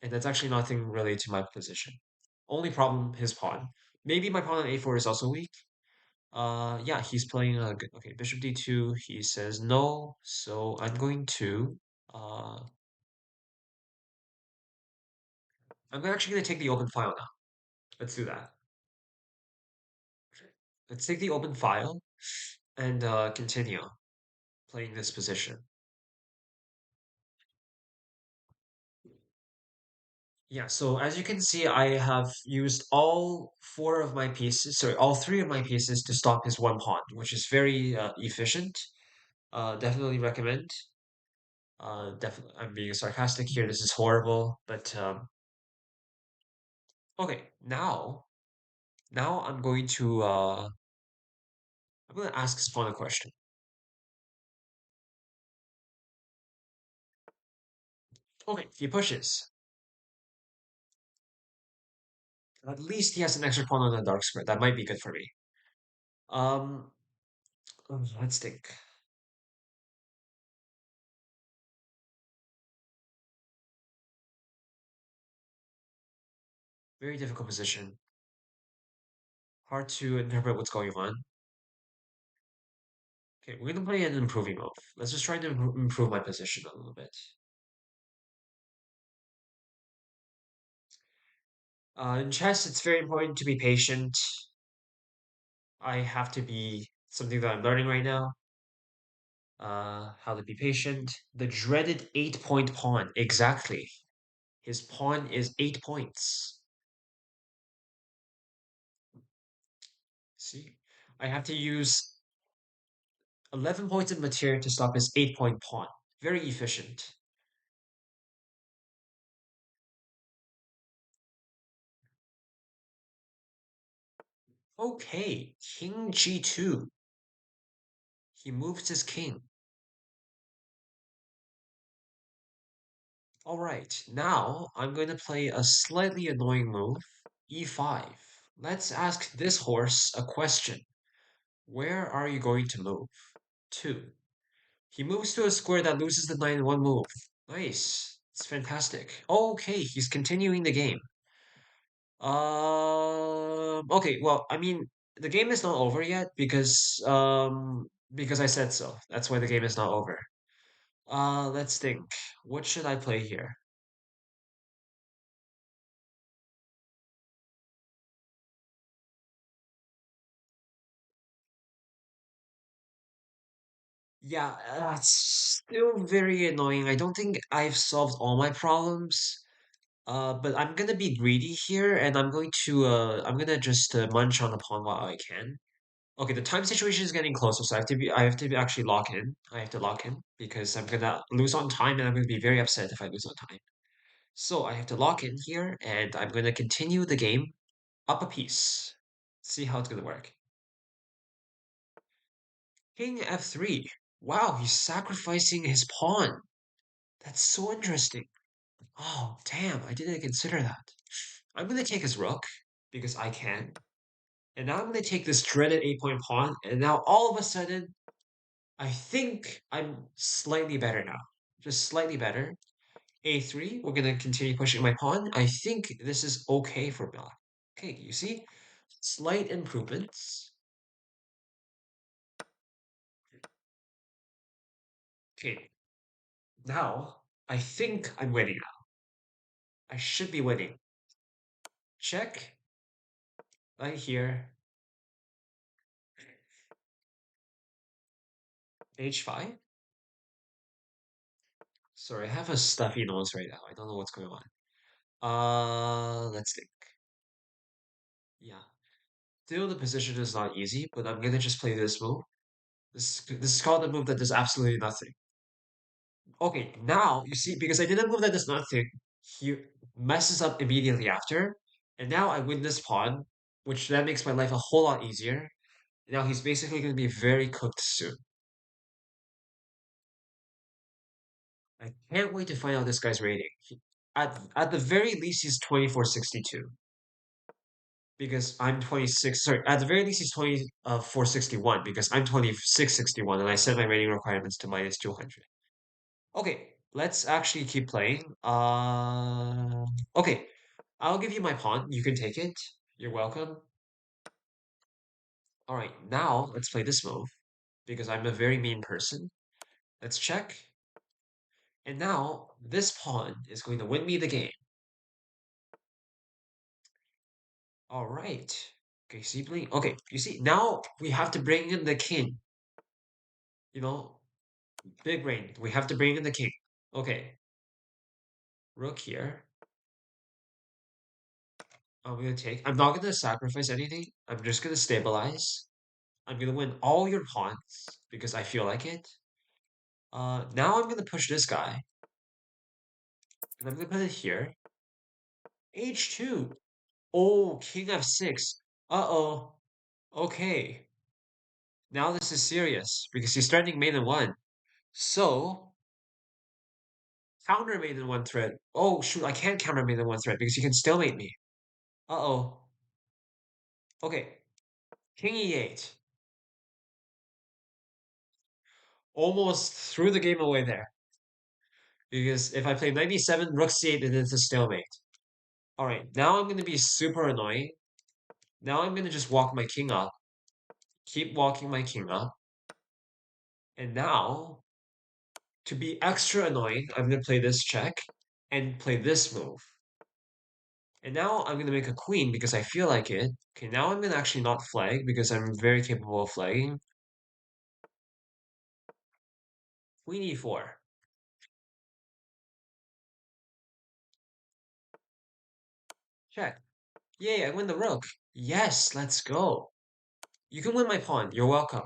And that's actually nothing related to my position. Only problem, his pawn. Maybe my pawn on a4 is also weak. Yeah, he's playing okay, bishop d2. He says no, so uh I'm actually gonna take the open file now. Let's do that. Let's take the open file and continue playing this position. Yeah, so as you can see, I have used all three of my pieces to stop his one pawn, which is very efficient. Definitely recommend. Definitely, I'm being sarcastic here. This is horrible, but okay. Now I'm going to ask his pawn a question. Okay, he pushes. At least he has an extra pawn on the dark square. That might be good for me. Um, let's think. Very difficult position. Hard to interpret what's going on. Okay, we're gonna play an improving move. Let's just try to improve my position a little bit. In chess, it's very important to be patient. I have to be something that I'm learning right now. How to be patient. The dreaded 8-point pawn. Exactly. His pawn is 8 points. See, I have to use 11 points of material to stop his 8-point pawn. Very efficient. Okay, king g2. He moves his king. All right, now I'm going to play a slightly annoying move, e5. Let's ask this horse a question. Where are you going to move? 2. He moves to a square that loses the knight in one move. Nice. It's fantastic. Okay, he's continuing the game. Okay, well, I mean, the game is not over yet because I said so. That's why the game is not over. Let's think. What should I play here? Yeah, it's still very annoying. I don't think I've solved all my problems. But I'm gonna be greedy here, and I'm gonna just munch on the pawn while I can. Okay, the time situation is getting closer, so I have to actually lock in. I have to lock in because I'm gonna lose on time, and I'm gonna be very upset if I lose on time. So I have to lock in here, and I'm gonna continue the game up a piece. See how it's gonna work. King f3. Wow, he's sacrificing his pawn. That's so interesting. Oh, damn, I didn't consider that. I'm gonna take his rook because I can. And now I'm gonna take this dreaded 8-point pawn, and now all of a sudden, I think I'm slightly better now. Just slightly better. A3, we're gonna continue pushing my pawn. I think this is okay for black. Okay, you see? Slight improvements. Okay, now I think I'm winning now. I should be winning. Check, right here, H5. Sorry, I have a stuffy nose right now. I don't know what's going on. Let's think. Yeah. Still, the position is not easy, but I'm gonna just play this move. This is called a move that does absolutely nothing. Okay, now you see, because I did a move that does nothing, he messes up immediately after, and now I win this pawn, which then makes my life a whole lot easier. Now he's basically gonna be very cooked soon. I can't wait to find out this guy's rating. At the very least, he's 2462 because I'm 26. Sorry, at the very least, he's 2461 because I'm 2661, and I set my rating requirements to minus 200. Okay, let's actually keep playing. Okay, I'll give you my pawn. You can take it. You're welcome. All right, now let's play this move because I'm a very mean person. Let's check. And now this pawn is going to win me the game. All right. Okay, see, blink. Okay, you see, now we have to bring in the king. You know, big brain. We have to bring in the king. Okay, rook here. I'm gonna take. I'm not gonna sacrifice anything. I'm just gonna stabilize. I'm gonna win all your pawns because I feel like it. Now I'm gonna push this guy, and I'm gonna put it here. H2. Oh, king f6. Uh-oh. Okay. Now this is serious because he's threatening mate in one. So, counter mate in one threat. Oh, shoot, I can't counter mate in one threat because he can stalemate me. Uh-oh. Okay. King e8. Almost threw the game away there. Because if I play 97, rook c8, then it's a stalemate. Alright, now I'm going to be super annoying. Now I'm going to just walk my king up. Keep walking my king up. And now, to be extra annoying, I'm going to play this check and play this move. And now I'm going to make a queen because I feel like it. Okay, now I'm going to actually not flag because I'm very capable of flagging. Queen e4. Check. Yay, I win the rook. Yes, let's go. You can win my pawn. You're welcome.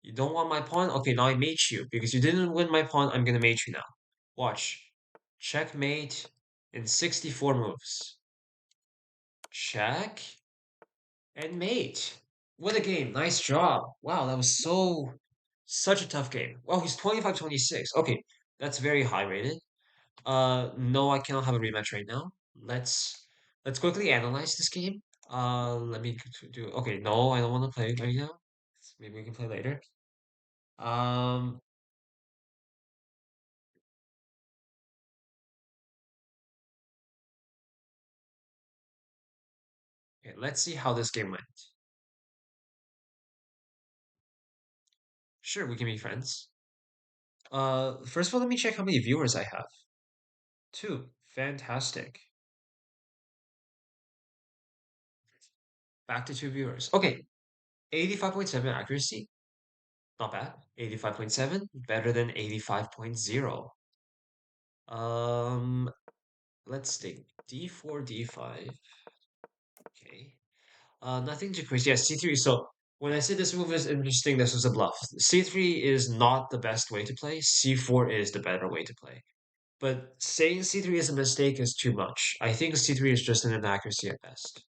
You don't want my pawn? Okay, now I mate you. Because you didn't win my pawn, I'm gonna mate you now. Watch. Checkmate in 64 moves. Check and mate. What a game. Nice job. Wow, that was such a tough game. Well, he's 25-26. Okay, that's very high rated. No, I cannot have a rematch right now. Let's quickly analyze this game. Let me do. Okay, no, I don't want to play right now. Maybe we can play later. Um, Okay, let's see how this game went. Sure, we can be friends. First of all, let me check how many viewers I have. Two. Fantastic. Back to two viewers. Okay, 85.7 accuracy. Not bad. 85.7, better than 85.0. Um, let's think. D4, D5. Okay. Nothing too crazy. Yeah, C3. So when I say this move is interesting, this was a bluff. C3 is not the best way to play. C4 is the better way to play. But saying C3 is a mistake is too much. I think C3 is just an inaccuracy at best.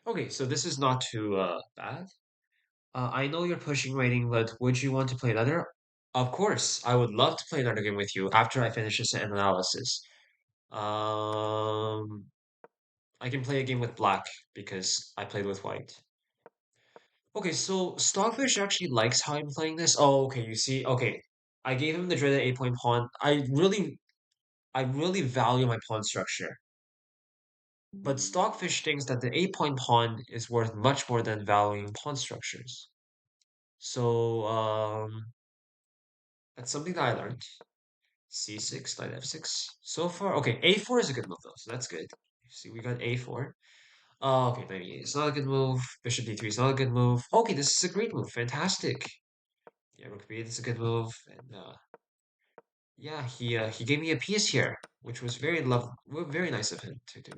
Okay, so this is not too bad. I know you're pushing rating, but would you want to play another? Of course, I would love to play another game with you after I finish this analysis. Um, I can play a game with black because I played with white. Okay, so Stockfish actually likes how I'm playing this. Oh, okay, you see, okay. I gave him the dreaded 8-point pawn. I really value my pawn structure. But Stockfish thinks that the 8-point pawn is worth much more than valuing pawn structures. So, that's something that I learned. C6, knight f6. So far, okay, a4 is a good move though, so that's good. See, we got a4. Oh, okay, knight e8 is not a good move. Bishop d3 is not a good move. Okay, this is a great move. Fantastic. Yeah, rook b8 is a good move, and yeah, he gave me a piece here, which was very nice of him to do.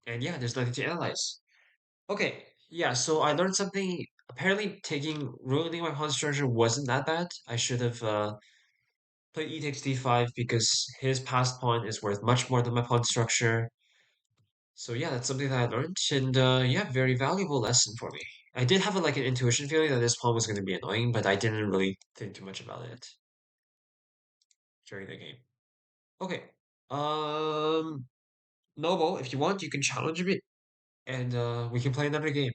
And yeah, there's nothing to analyze. Okay, yeah, so I learned something. Apparently, ruining my pawn structure wasn't that bad. I should have played e takes d5 because his passed pawn is worth much more than my pawn structure. So yeah, that's something that I learned, and yeah, very valuable lesson for me. I did have like an intuition feeling that this pawn was going to be annoying, but I didn't really think too much about it during the game. Okay, um, Noble, if you want, you can challenge me, and we can play another game.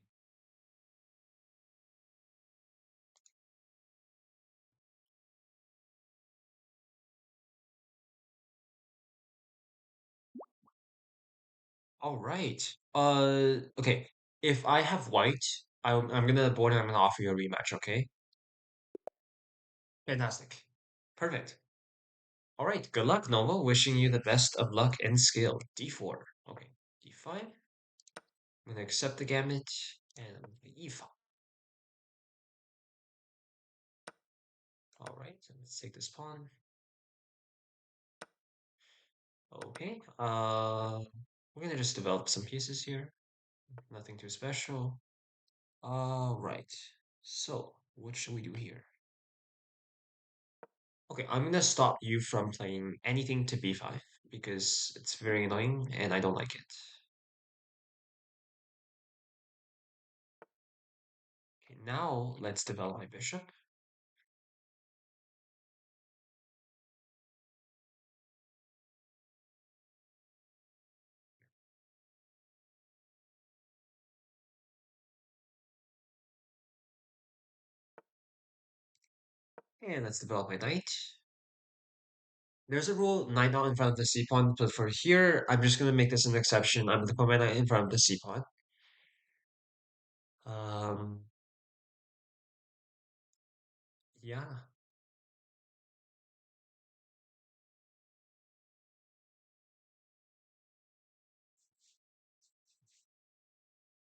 All right. Okay. If I have white, I'm gonna board and I'm gonna offer you a rematch. Okay. Fantastic. Perfect. All right. Good luck, Noble. Wishing you the best of luck and skill. D4. Okay. D5. I'm gonna accept the gambit and E5. All right. So let's take this pawn. Okay. We're gonna just develop some pieces here. Nothing too special. All right. So what should we do here? Okay, I'm gonna stop you from playing anything to b5 because it's very annoying and I don't like it. Okay, now let's develop my bishop. And let's develop my knight. There's a rule, knight not in front of the c pawn, but for here, I'm just gonna make this an exception. I'm gonna put my knight in front of the c pawn. Um, yeah.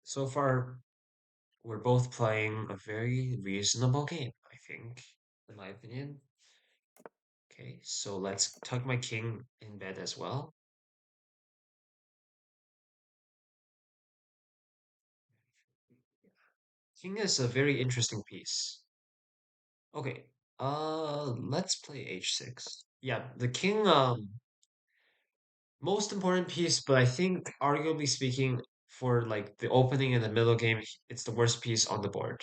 So far, we're both playing a very reasonable game, I think, in my opinion. Okay, so let's tuck my king in bed as well. King is a very interesting piece. Okay, let's play h6. Yeah, the king, most important piece, but I think, arguably speaking, for like the opening and the middle game, it's the worst piece on the board.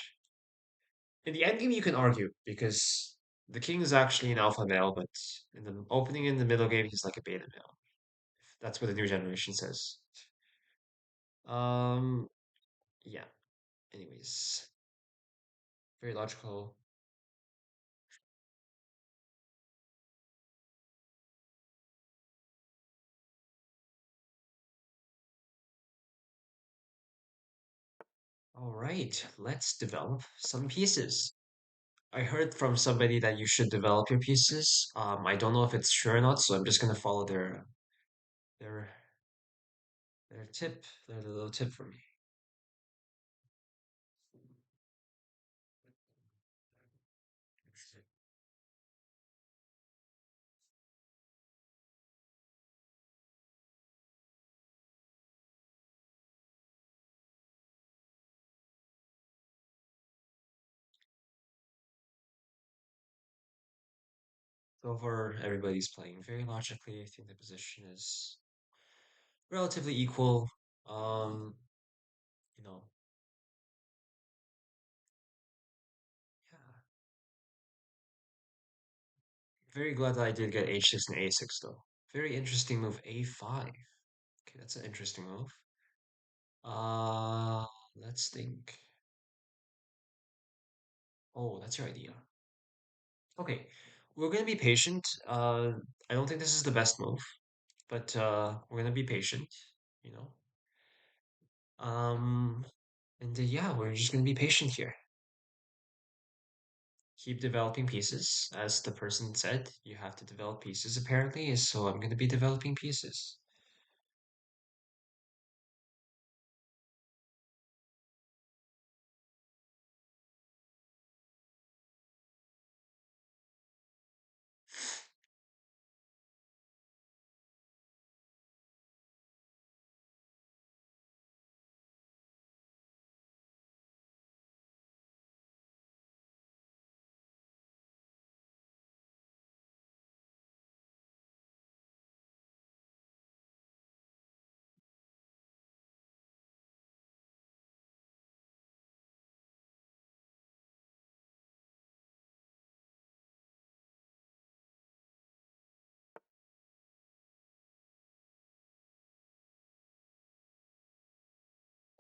In the end game, you can argue because the king is actually an alpha male, but in the opening and the middle game, he's like a beta male. That's what the new generation says. Um, yeah. Anyways, very logical. All right, let's develop some pieces. I heard from somebody that you should develop your pieces. I don't know if it's true or not, so I'm just gonna follow their their tip, their little tip for me. So far, everybody's playing very logically. I think the position is relatively equal. Um, you know, yeah. Very glad that I did get h6 and a6 though. Very interesting move, a5. Okay, that's an interesting move. Uh, let's think. Oh, that's your idea. Okay, we're gonna be patient. I don't think this is the best move, but we're gonna be patient, you know. Um, and yeah, we're just gonna be patient here. Keep developing pieces, as the person said. You have to develop pieces apparently, so I'm gonna be developing pieces.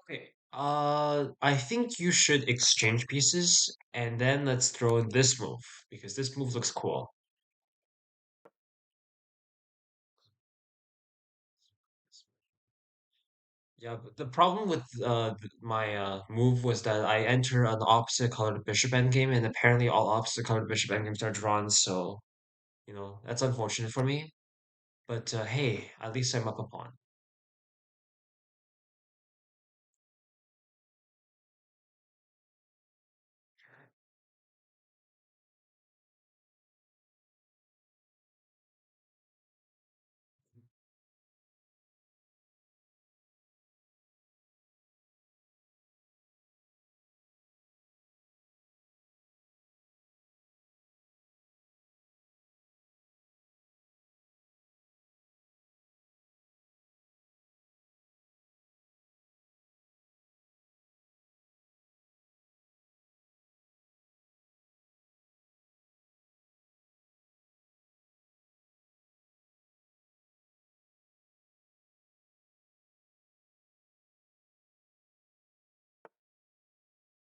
Okay. I think you should exchange pieces, and then let's throw in this move because this move looks cool. Yeah, but the problem with my move was that I enter an opposite colored bishop endgame, and apparently all opposite colored bishop endgames are drawn, so that's unfortunate for me. But hey, at least I'm up a pawn.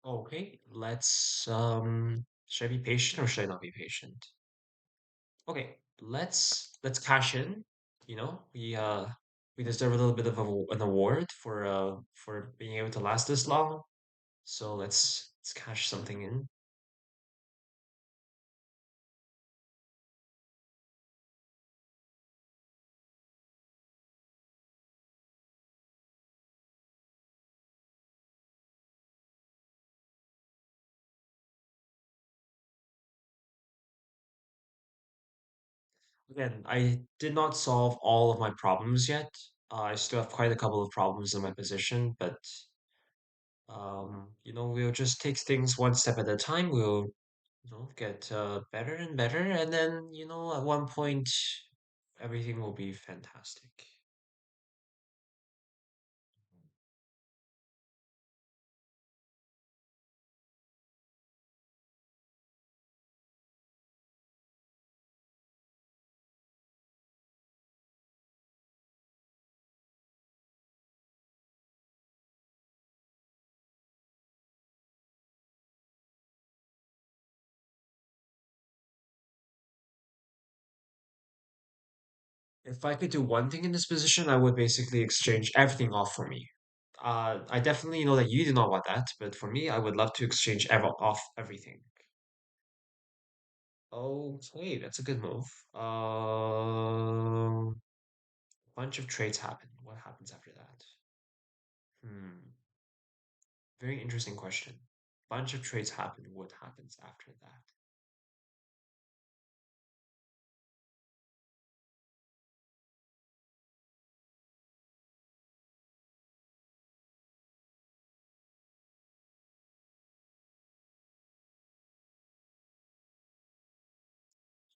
Okay, let's should I be patient or should I not be patient? Okay, let's cash in. We deserve a little bit of an award for being able to last this long. So let's cash something in. Again, I did not solve all of my problems yet. I still have quite a couple of problems in my position, but we'll just take things one step at a time. We'll get better and better, and then at one point everything will be fantastic. If I could do one thing in this position, I would basically exchange everything off for me. I definitely know that you do not want that, but for me, I would love to exchange off everything. Okay, that's a good move. Bunch of trades happen. What happens after that? Hmm, very interesting question. Bunch of trades happen. What happens after that?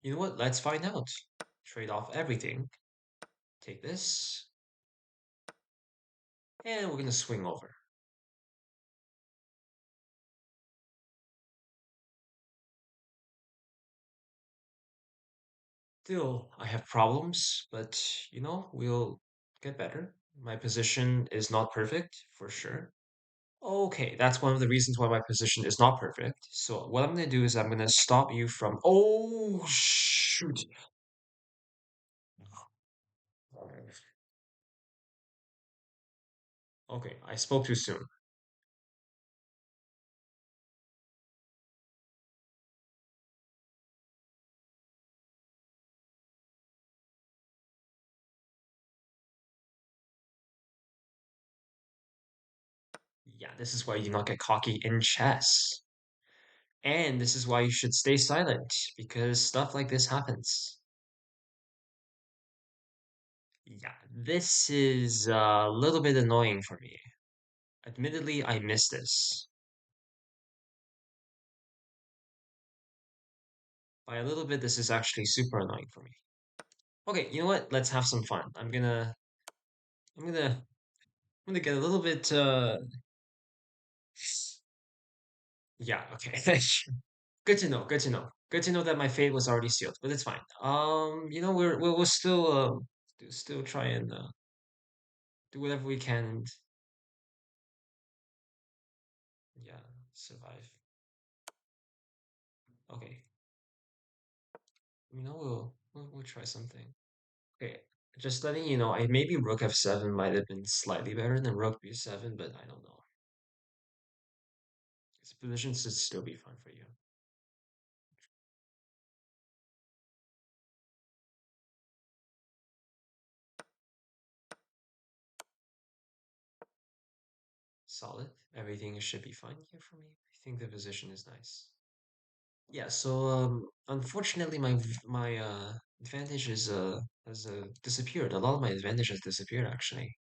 You know what? Let's find out. Trade off everything. Take this, and we're gonna swing over. Still, I have problems, but we'll get better. My position is not perfect, for sure. Okay, that's one of the reasons why my position is not perfect. So what I'm gonna do is I'm gonna stop you from. Oh, shoot. Okay, I spoke too soon. Yeah, this is why you do not get cocky in chess. And this is why you should stay silent, because stuff like this happens. Yeah, this is a little bit annoying for me. Admittedly, I miss this. By a little bit, this is actually super annoying for me. Okay, you know what? Let's have some fun. I'm gonna get a little bit yeah, okay. Good to know, good to know. Good to know that my fate was already sealed, but it's fine. We'll still still try and do whatever we can and yeah, survive. Okay. We'll try something. Okay. Just letting you know, I maybe rook f7 might have been slightly better than rook b7, but I don't know. This position should still be fine for you. Solid. Everything should be fine here for me. I think the position is nice. Yeah, so unfortunately my advantage is has disappeared. A lot of my advantage has disappeared actually.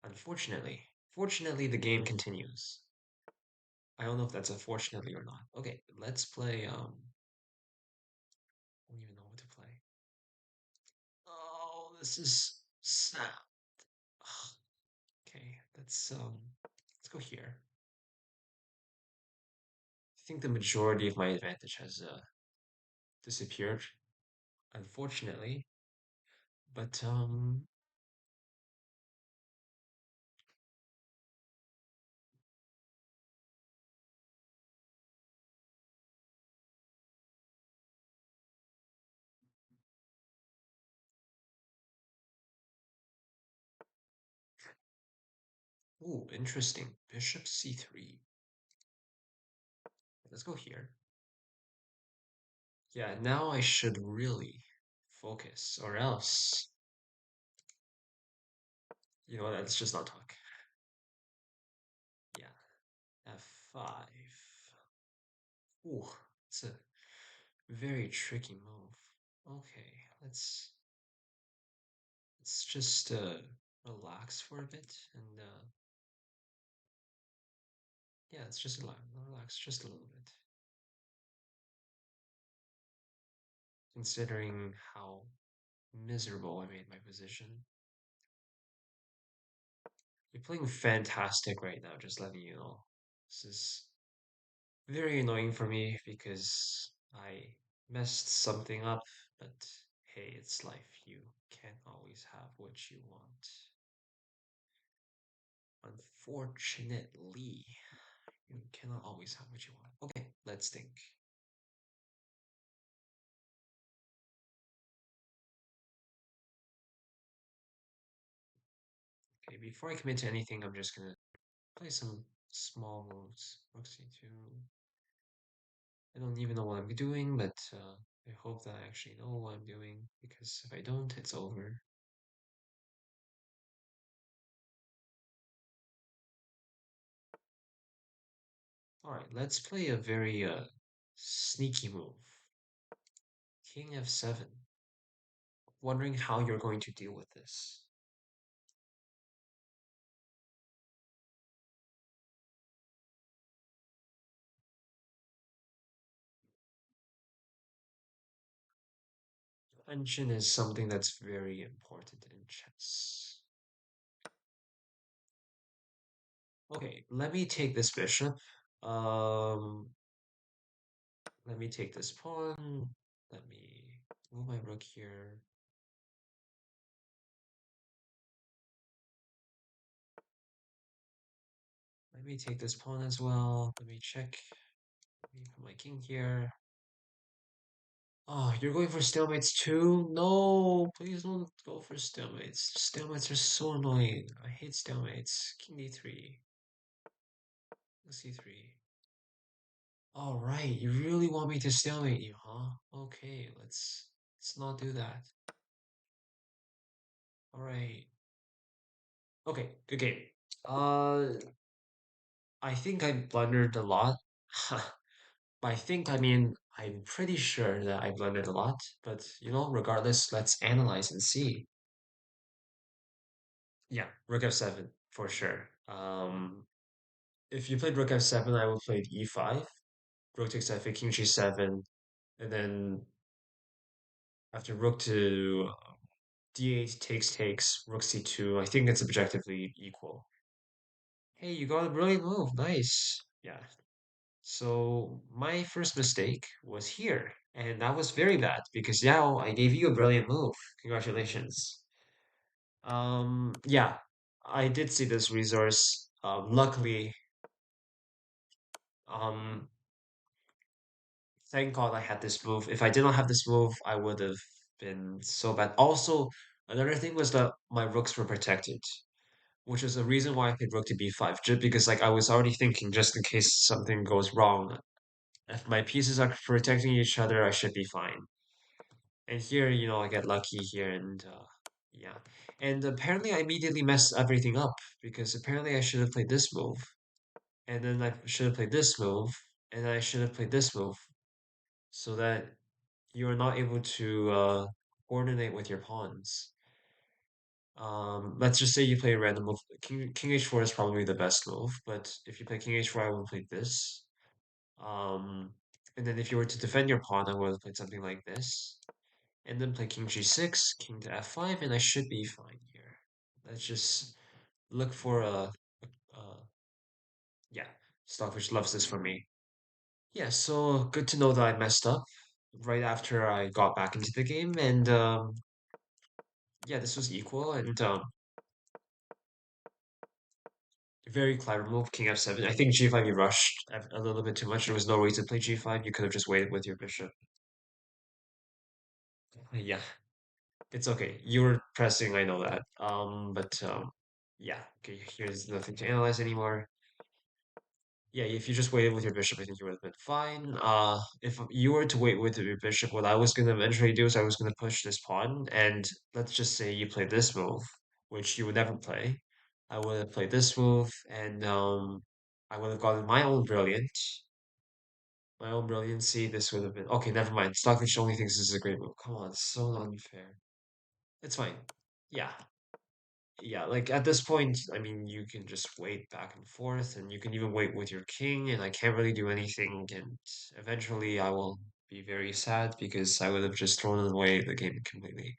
Unfortunately. Fortunately the game continues. I don't know if that's unfortunately or not. Okay, let's play I don't even know what to play. Oh, this is sad. Okay, let's go here. I think the majority of my advantage has disappeared, unfortunately. But ooh, interesting. Bishop c3. Let's go here. Yeah, now I should really focus, or else, you know what, let's just not talk. Yeah, f5. Ooh, it's a very tricky move. Okay, let's just relax for a bit and yeah, let's just relax just a little bit. Considering how miserable I made my position. You're playing fantastic right now, just letting you know. This is very annoying for me because I messed something up, but hey, it's life. You can't always have what you want. Unfortunately, you cannot always have what you want. Okay, let's think. Okay, before I commit to anything, I'm just gonna Play some small moves. Rook c2. I don't even know what I'm doing, but I hope that I actually know what I'm doing, because if I don't, it's over. Alright, let's play a very sneaky move. King f7. Wondering how you're going to deal with this. Tension is something that's very important in chess. Okay, let me take this bishop. Um, Let me take this pawn. Let me move my rook here. Let me take this pawn as well. Let me check. Let me put my king here. Oh, you're going for stalemates too? No, please don't go for stalemates. Stalemates are so annoying. I hate stalemates. King d3. c3. All right, you really want me to stalemate you, huh? Okay, let's not do that. All right. Okay, good game. Uh, I think I blundered a lot. By think, I mean I'm pretty sure that I blundered a lot, but regardless, let's analyze and see. Yeah, rook f7 for sure. If you played rook f7, I would play e5, rook takes f8, king g7, and then after rook to d8 takes rook c2. I think it's objectively equal. Hey, you got a brilliant move. Nice. Yeah. So my first mistake was here, and that was very bad because now I gave you a brilliant move. Congratulations. Yeah, I did see this resource. Luckily, um, thank God I had this move. If I did not have this move, I would have been so bad. Also, another thing was that my rooks were protected, which is a reason why I played rook to b5, just because like I was already thinking just in case something goes wrong. If my pieces are protecting each other, I should be fine. And here, I get lucky here and yeah. And apparently I immediately messed everything up because apparently I should have played this move. And then I should have played this move. And then I should have played this move. So that you are not able to coordinate with your pawns. Let's just say you play a random move. King h4 is probably the best move, but if you play King h4, I would play this. Um, and then if you were to defend your pawn, I would have played something like this. And then play King g6, King to f5, and I should be fine here. Let's just look for yeah, Stockfish loves this for me. Yeah, so good to know that I messed up right after I got back into the game, and yeah, this was equal, and very clever move, King f7. I think g5 you rushed a little bit too much. There was no reason to play g5. You could have just waited with your bishop. Yeah, it's okay. You were pressing, I know that. But yeah, okay, here's nothing to analyze anymore. Yeah, if you just waited with your bishop, I think you would have been fine. If you were to wait with your bishop, what I was gonna eventually do is I was gonna push this pawn, and let's just say you play this move, which you would never play. I would have played this move, and I would have gotten my own brilliancy. This would have been okay. Never mind. Stockfish only thinks this is a great move. Come on, it's so unfair. It's fine. Yeah, yeah, like at this point, I mean, you can just wait back and forth, and you can even wait with your king, and I can't really do anything. And eventually, I will be very sad because I would have just thrown away the game completely.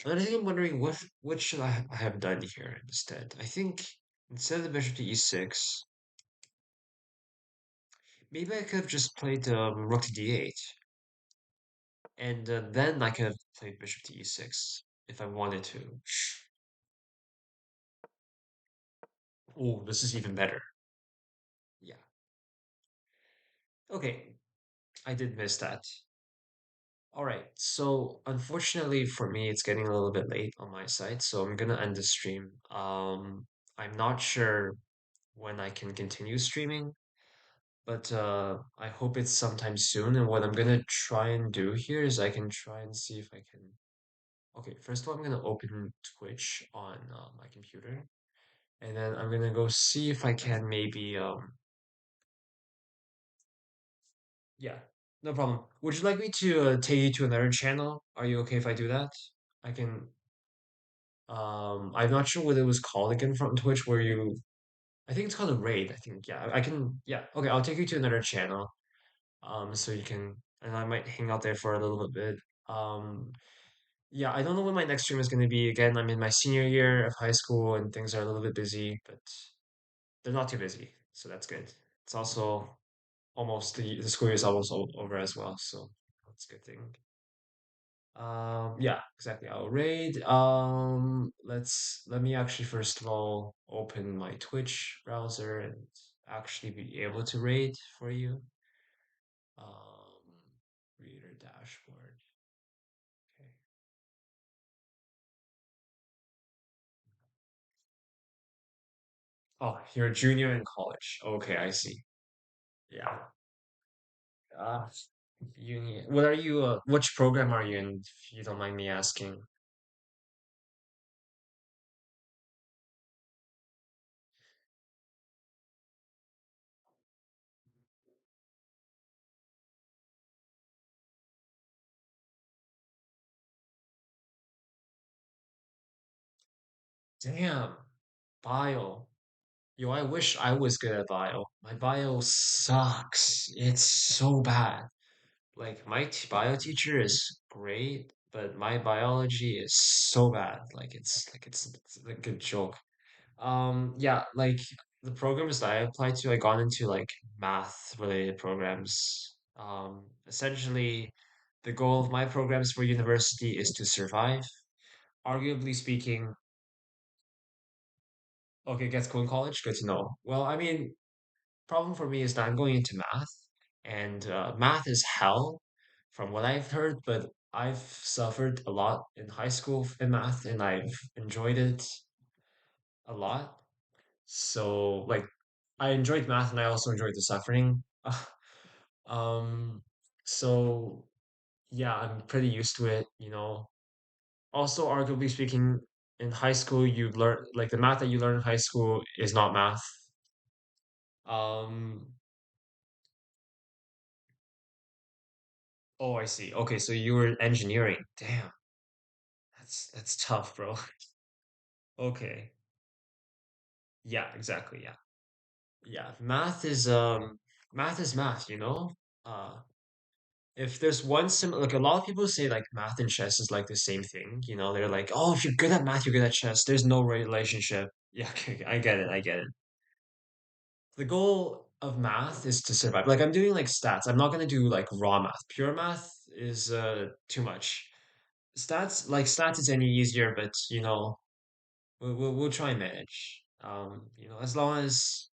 And I think I'm wondering what should I have done here instead? I think instead of the bishop to e6, maybe I could have just played rook to d8, and then I could have played bishop to e6 if I wanted to. Oh, this is even better. Yeah. Okay, I did miss that. All right, so unfortunately for me, it's getting a little bit late on my side, so I'm gonna end the stream. I'm not sure when I can continue streaming. But I hope it's sometime soon. And what I'm gonna try and do here is I can try and see if I can. Okay, first of all, I'm gonna open Twitch on my computer, and then I'm gonna go see if I can maybe yeah, no problem. Would you like me to take you to another channel? Are you okay if I do that? I can. I'm not sure what it was called again from Twitch, where you. I think it's called a raid. I think yeah, I can. Yeah, okay. I'll take you to another channel. So you can, and I might hang out there for a little bit. Um, yeah, I don't know when my next stream is going to be. Again, I'm in my senior year of high school, and things are a little bit busy, but they're not too busy, so that's good. It's also almost the school year is almost over as well, so that's a good thing. Yeah, exactly. I'll raid. Let me actually first of all open my Twitch browser and actually be able to raid for you. Um, Reader dashboard. Okay. Oh, you're a junior in college. Okay, I see. Yeah. Uh, uni. What are you? Which program are you in? If you don't mind me asking. Damn, bio. Yo, I wish I was good at bio. My bio sucks. It's so bad. Like my bio teacher is great, but my biology is so bad. It's like a joke. Yeah, like the programs that I applied to, I got into like math related programs. Essentially, the goal of my programs for university is to survive. Arguably speaking, okay, get school in college, good to know. Well, I mean, problem for me is that I'm going into math, and math is hell, from what I've heard. But I've suffered a lot in high school in math, and I've enjoyed it a lot. So, like, I enjoyed math, and I also enjoyed the suffering. Um, so yeah, I'm pretty used to it. Also, arguably speaking, in high school, you learn like the math that you learn in high school is not math. Um, oh, I see. Okay, so you were engineering. Damn, that's tough, bro. Okay. Yeah, exactly. Yeah. Yeah. Math is math. Uh if there's one like a lot of people say like math and chess is like the same thing, they're like, oh, if you're good at math, you're good at chess. There's no relationship. Yeah, okay, I get it, I get it. The goal of math is to survive. Like I'm doing like stats. I'm not gonna do like raw math. Pure math is too much. Stats is any easier, but we'll try and manage. As long as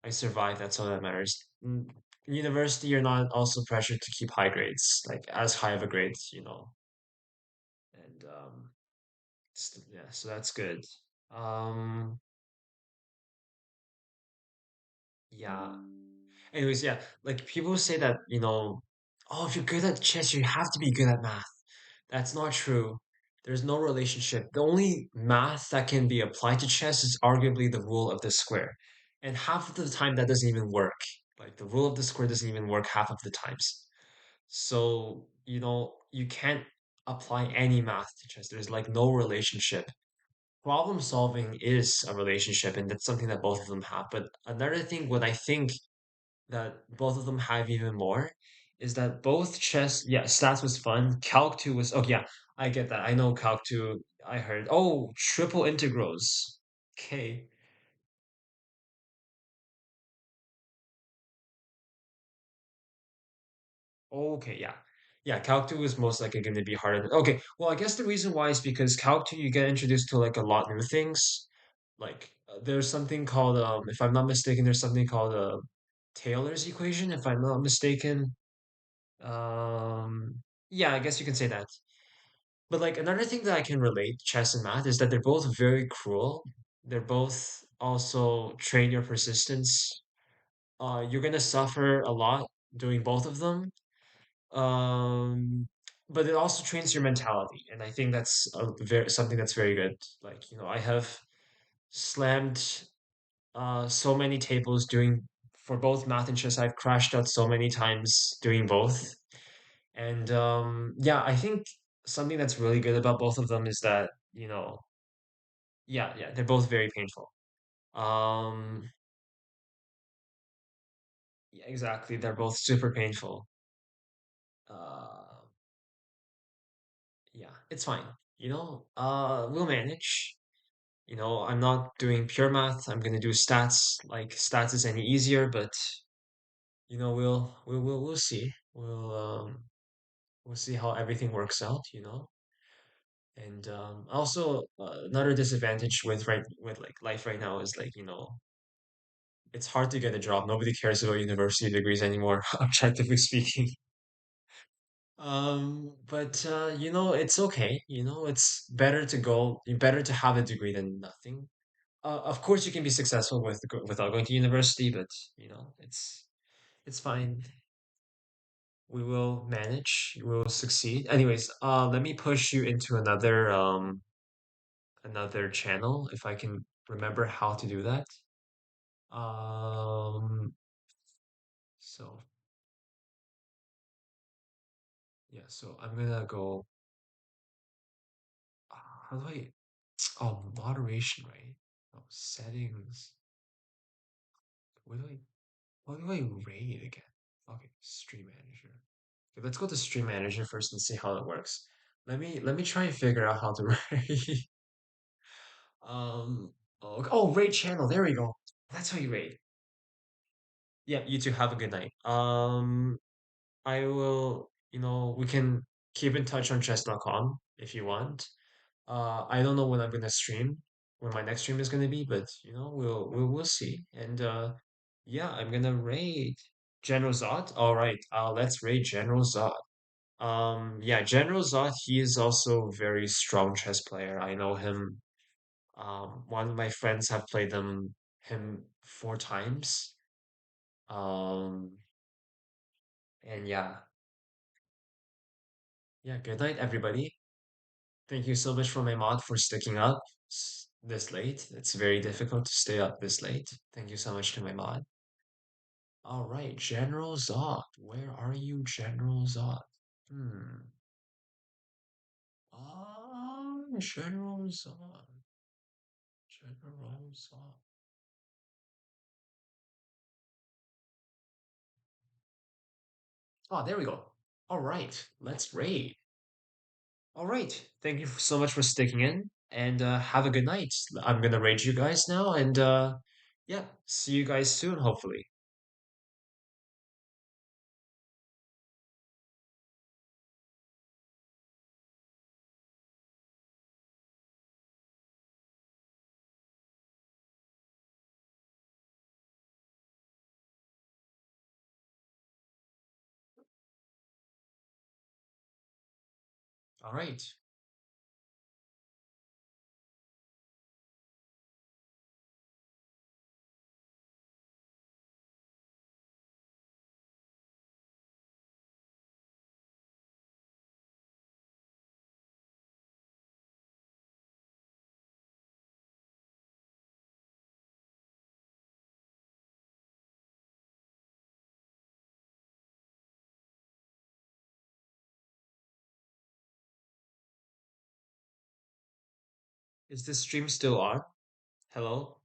I survive, that's all that matters. In university, you're not also pressured to keep high grades, like as high of a grade. And yeah, so that's good. Um, yeah. Anyways, yeah, like people say that, oh, if you're good at chess, you have to be good at math. That's not true. There's no relationship. The only math that can be applied to chess is arguably the rule of the square. And half of the time that doesn't even work. Like the rule of the square doesn't even work half of the times. So, you can't apply any math to chess. There's like no relationship. Problem solving is a relationship, and that's something that both of them have. But another thing, what I think that both of them have even more is that both chess, yeah, stats was fun. Calc 2 was, oh yeah, I get that. I know Calc 2, I heard. Oh, triple integrals. Okay. Okay, yeah. Yeah, Calc 2 is most likely going to be harder than, okay, well, I guess the reason why is because Calc 2 you get introduced to like a lot new things. Like there's something called if I'm not mistaken, there's something called Taylor's equation, if I'm not mistaken. Yeah, I guess you can say that. But like another thing that I can relate chess and math is that they're both very cruel. They're both also train your persistence. You're gonna suffer a lot doing both of them. Um, but it also trains your mentality, and I think that's something that's very good. Like, I have slammed so many tables doing for both math and chess. I've crashed out so many times doing both. And yeah, I think something that's really good about both of them is that, yeah, they're both very painful. Um, yeah, exactly, they're both super painful. Uh, yeah, it's fine. We'll manage. I'm not doing pure math. I'm gonna do stats. Like stats is any easier, but we'll see. We'll see how everything works out. And also another disadvantage with like life right now is like it's hard to get a job. Nobody cares about university degrees anymore, objectively speaking. But it's okay. It's better to have a degree than nothing. Of course, you can be successful without going to university, but it's fine. We will manage. We will succeed. Anyways, let me push you into another channel if I can remember how to do that. Um, so yeah, so I'm gonna go. How do I? Oh, moderation, right? Oh, settings. What do I? What do I rate again? Okay, stream manager. Okay, let's go to stream manager first and see how it works. Let me try and figure out how to rate. Rate channel. There we go. That's how you rate. Yeah, you two have a good night. I will, we can keep in touch on chess.com if you want. I don't know when I'm gonna stream, when my next stream is gonna be, but we'll see. And yeah, I'm gonna raid General Zod. All right, let's raid General Zod. Yeah, General Zod, he is also a very strong chess player. I know him. One of my friends have played him 4 times. Um, and yeah, good night, everybody. Thank you so much for my mod for sticking up this late. It's very difficult to stay up this late. Thank you so much to my mod. All right, General Zod. Where are you, General Zod? Hmm. General Zod. General Zod. Oh, there we go. All right, let's raid. All right, thank you so much for sticking in, and have a good night. I'm gonna raid you guys now, and yeah, see you guys soon, hopefully. All right. Is this stream still on? Hello?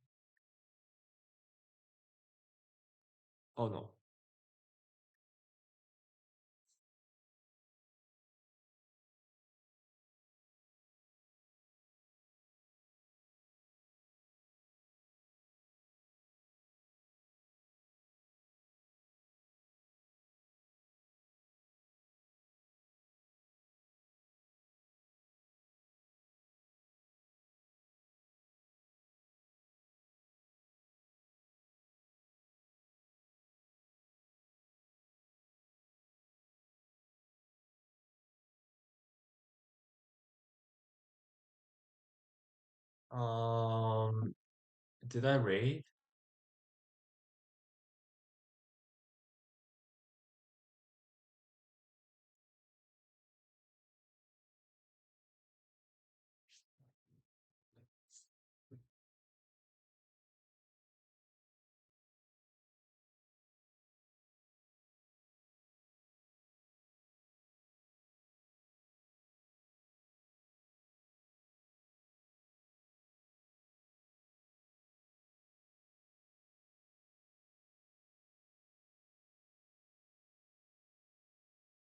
Oh no. Um, Did I raid?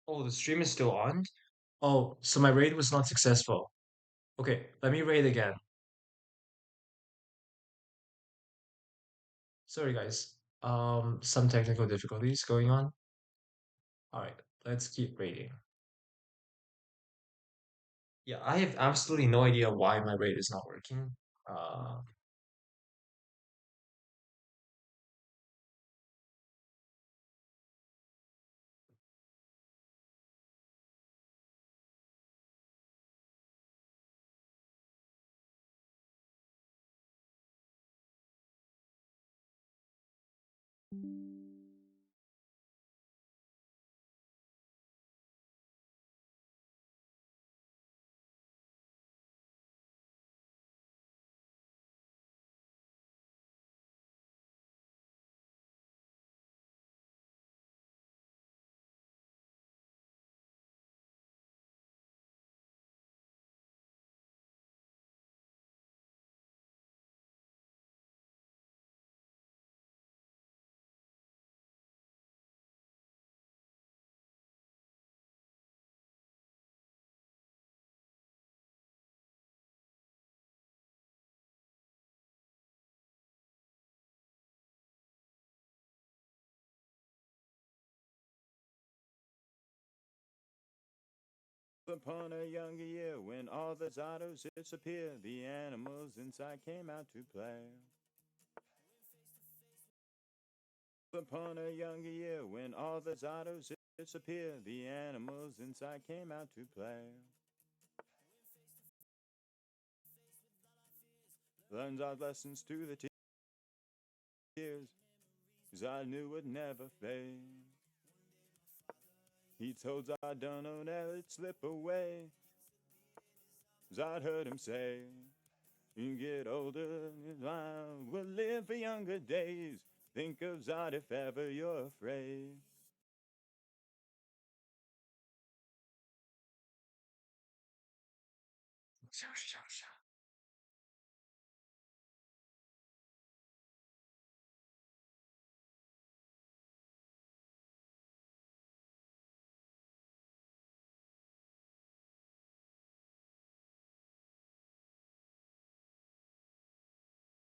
Oh, the stream is still on? Oh, so my raid was not successful. Okay, let me raid again. Sorry guys. Some technical difficulties going on. Alright, let's keep raiding. Yeah, I have absolutely no idea why my raid is not working. Uh, Upon a younger year, when all the Zados disappeared, the animals inside came out to play. Upon a younger year, when all the Zados disappeared, the animals inside came out to play. Learned our lessons through the tears, Zod knew would never fade. He told Zod, don't let it slip away. Zod heard him say, you get older, we'll live for younger days. Think of Zod if ever you're afraid.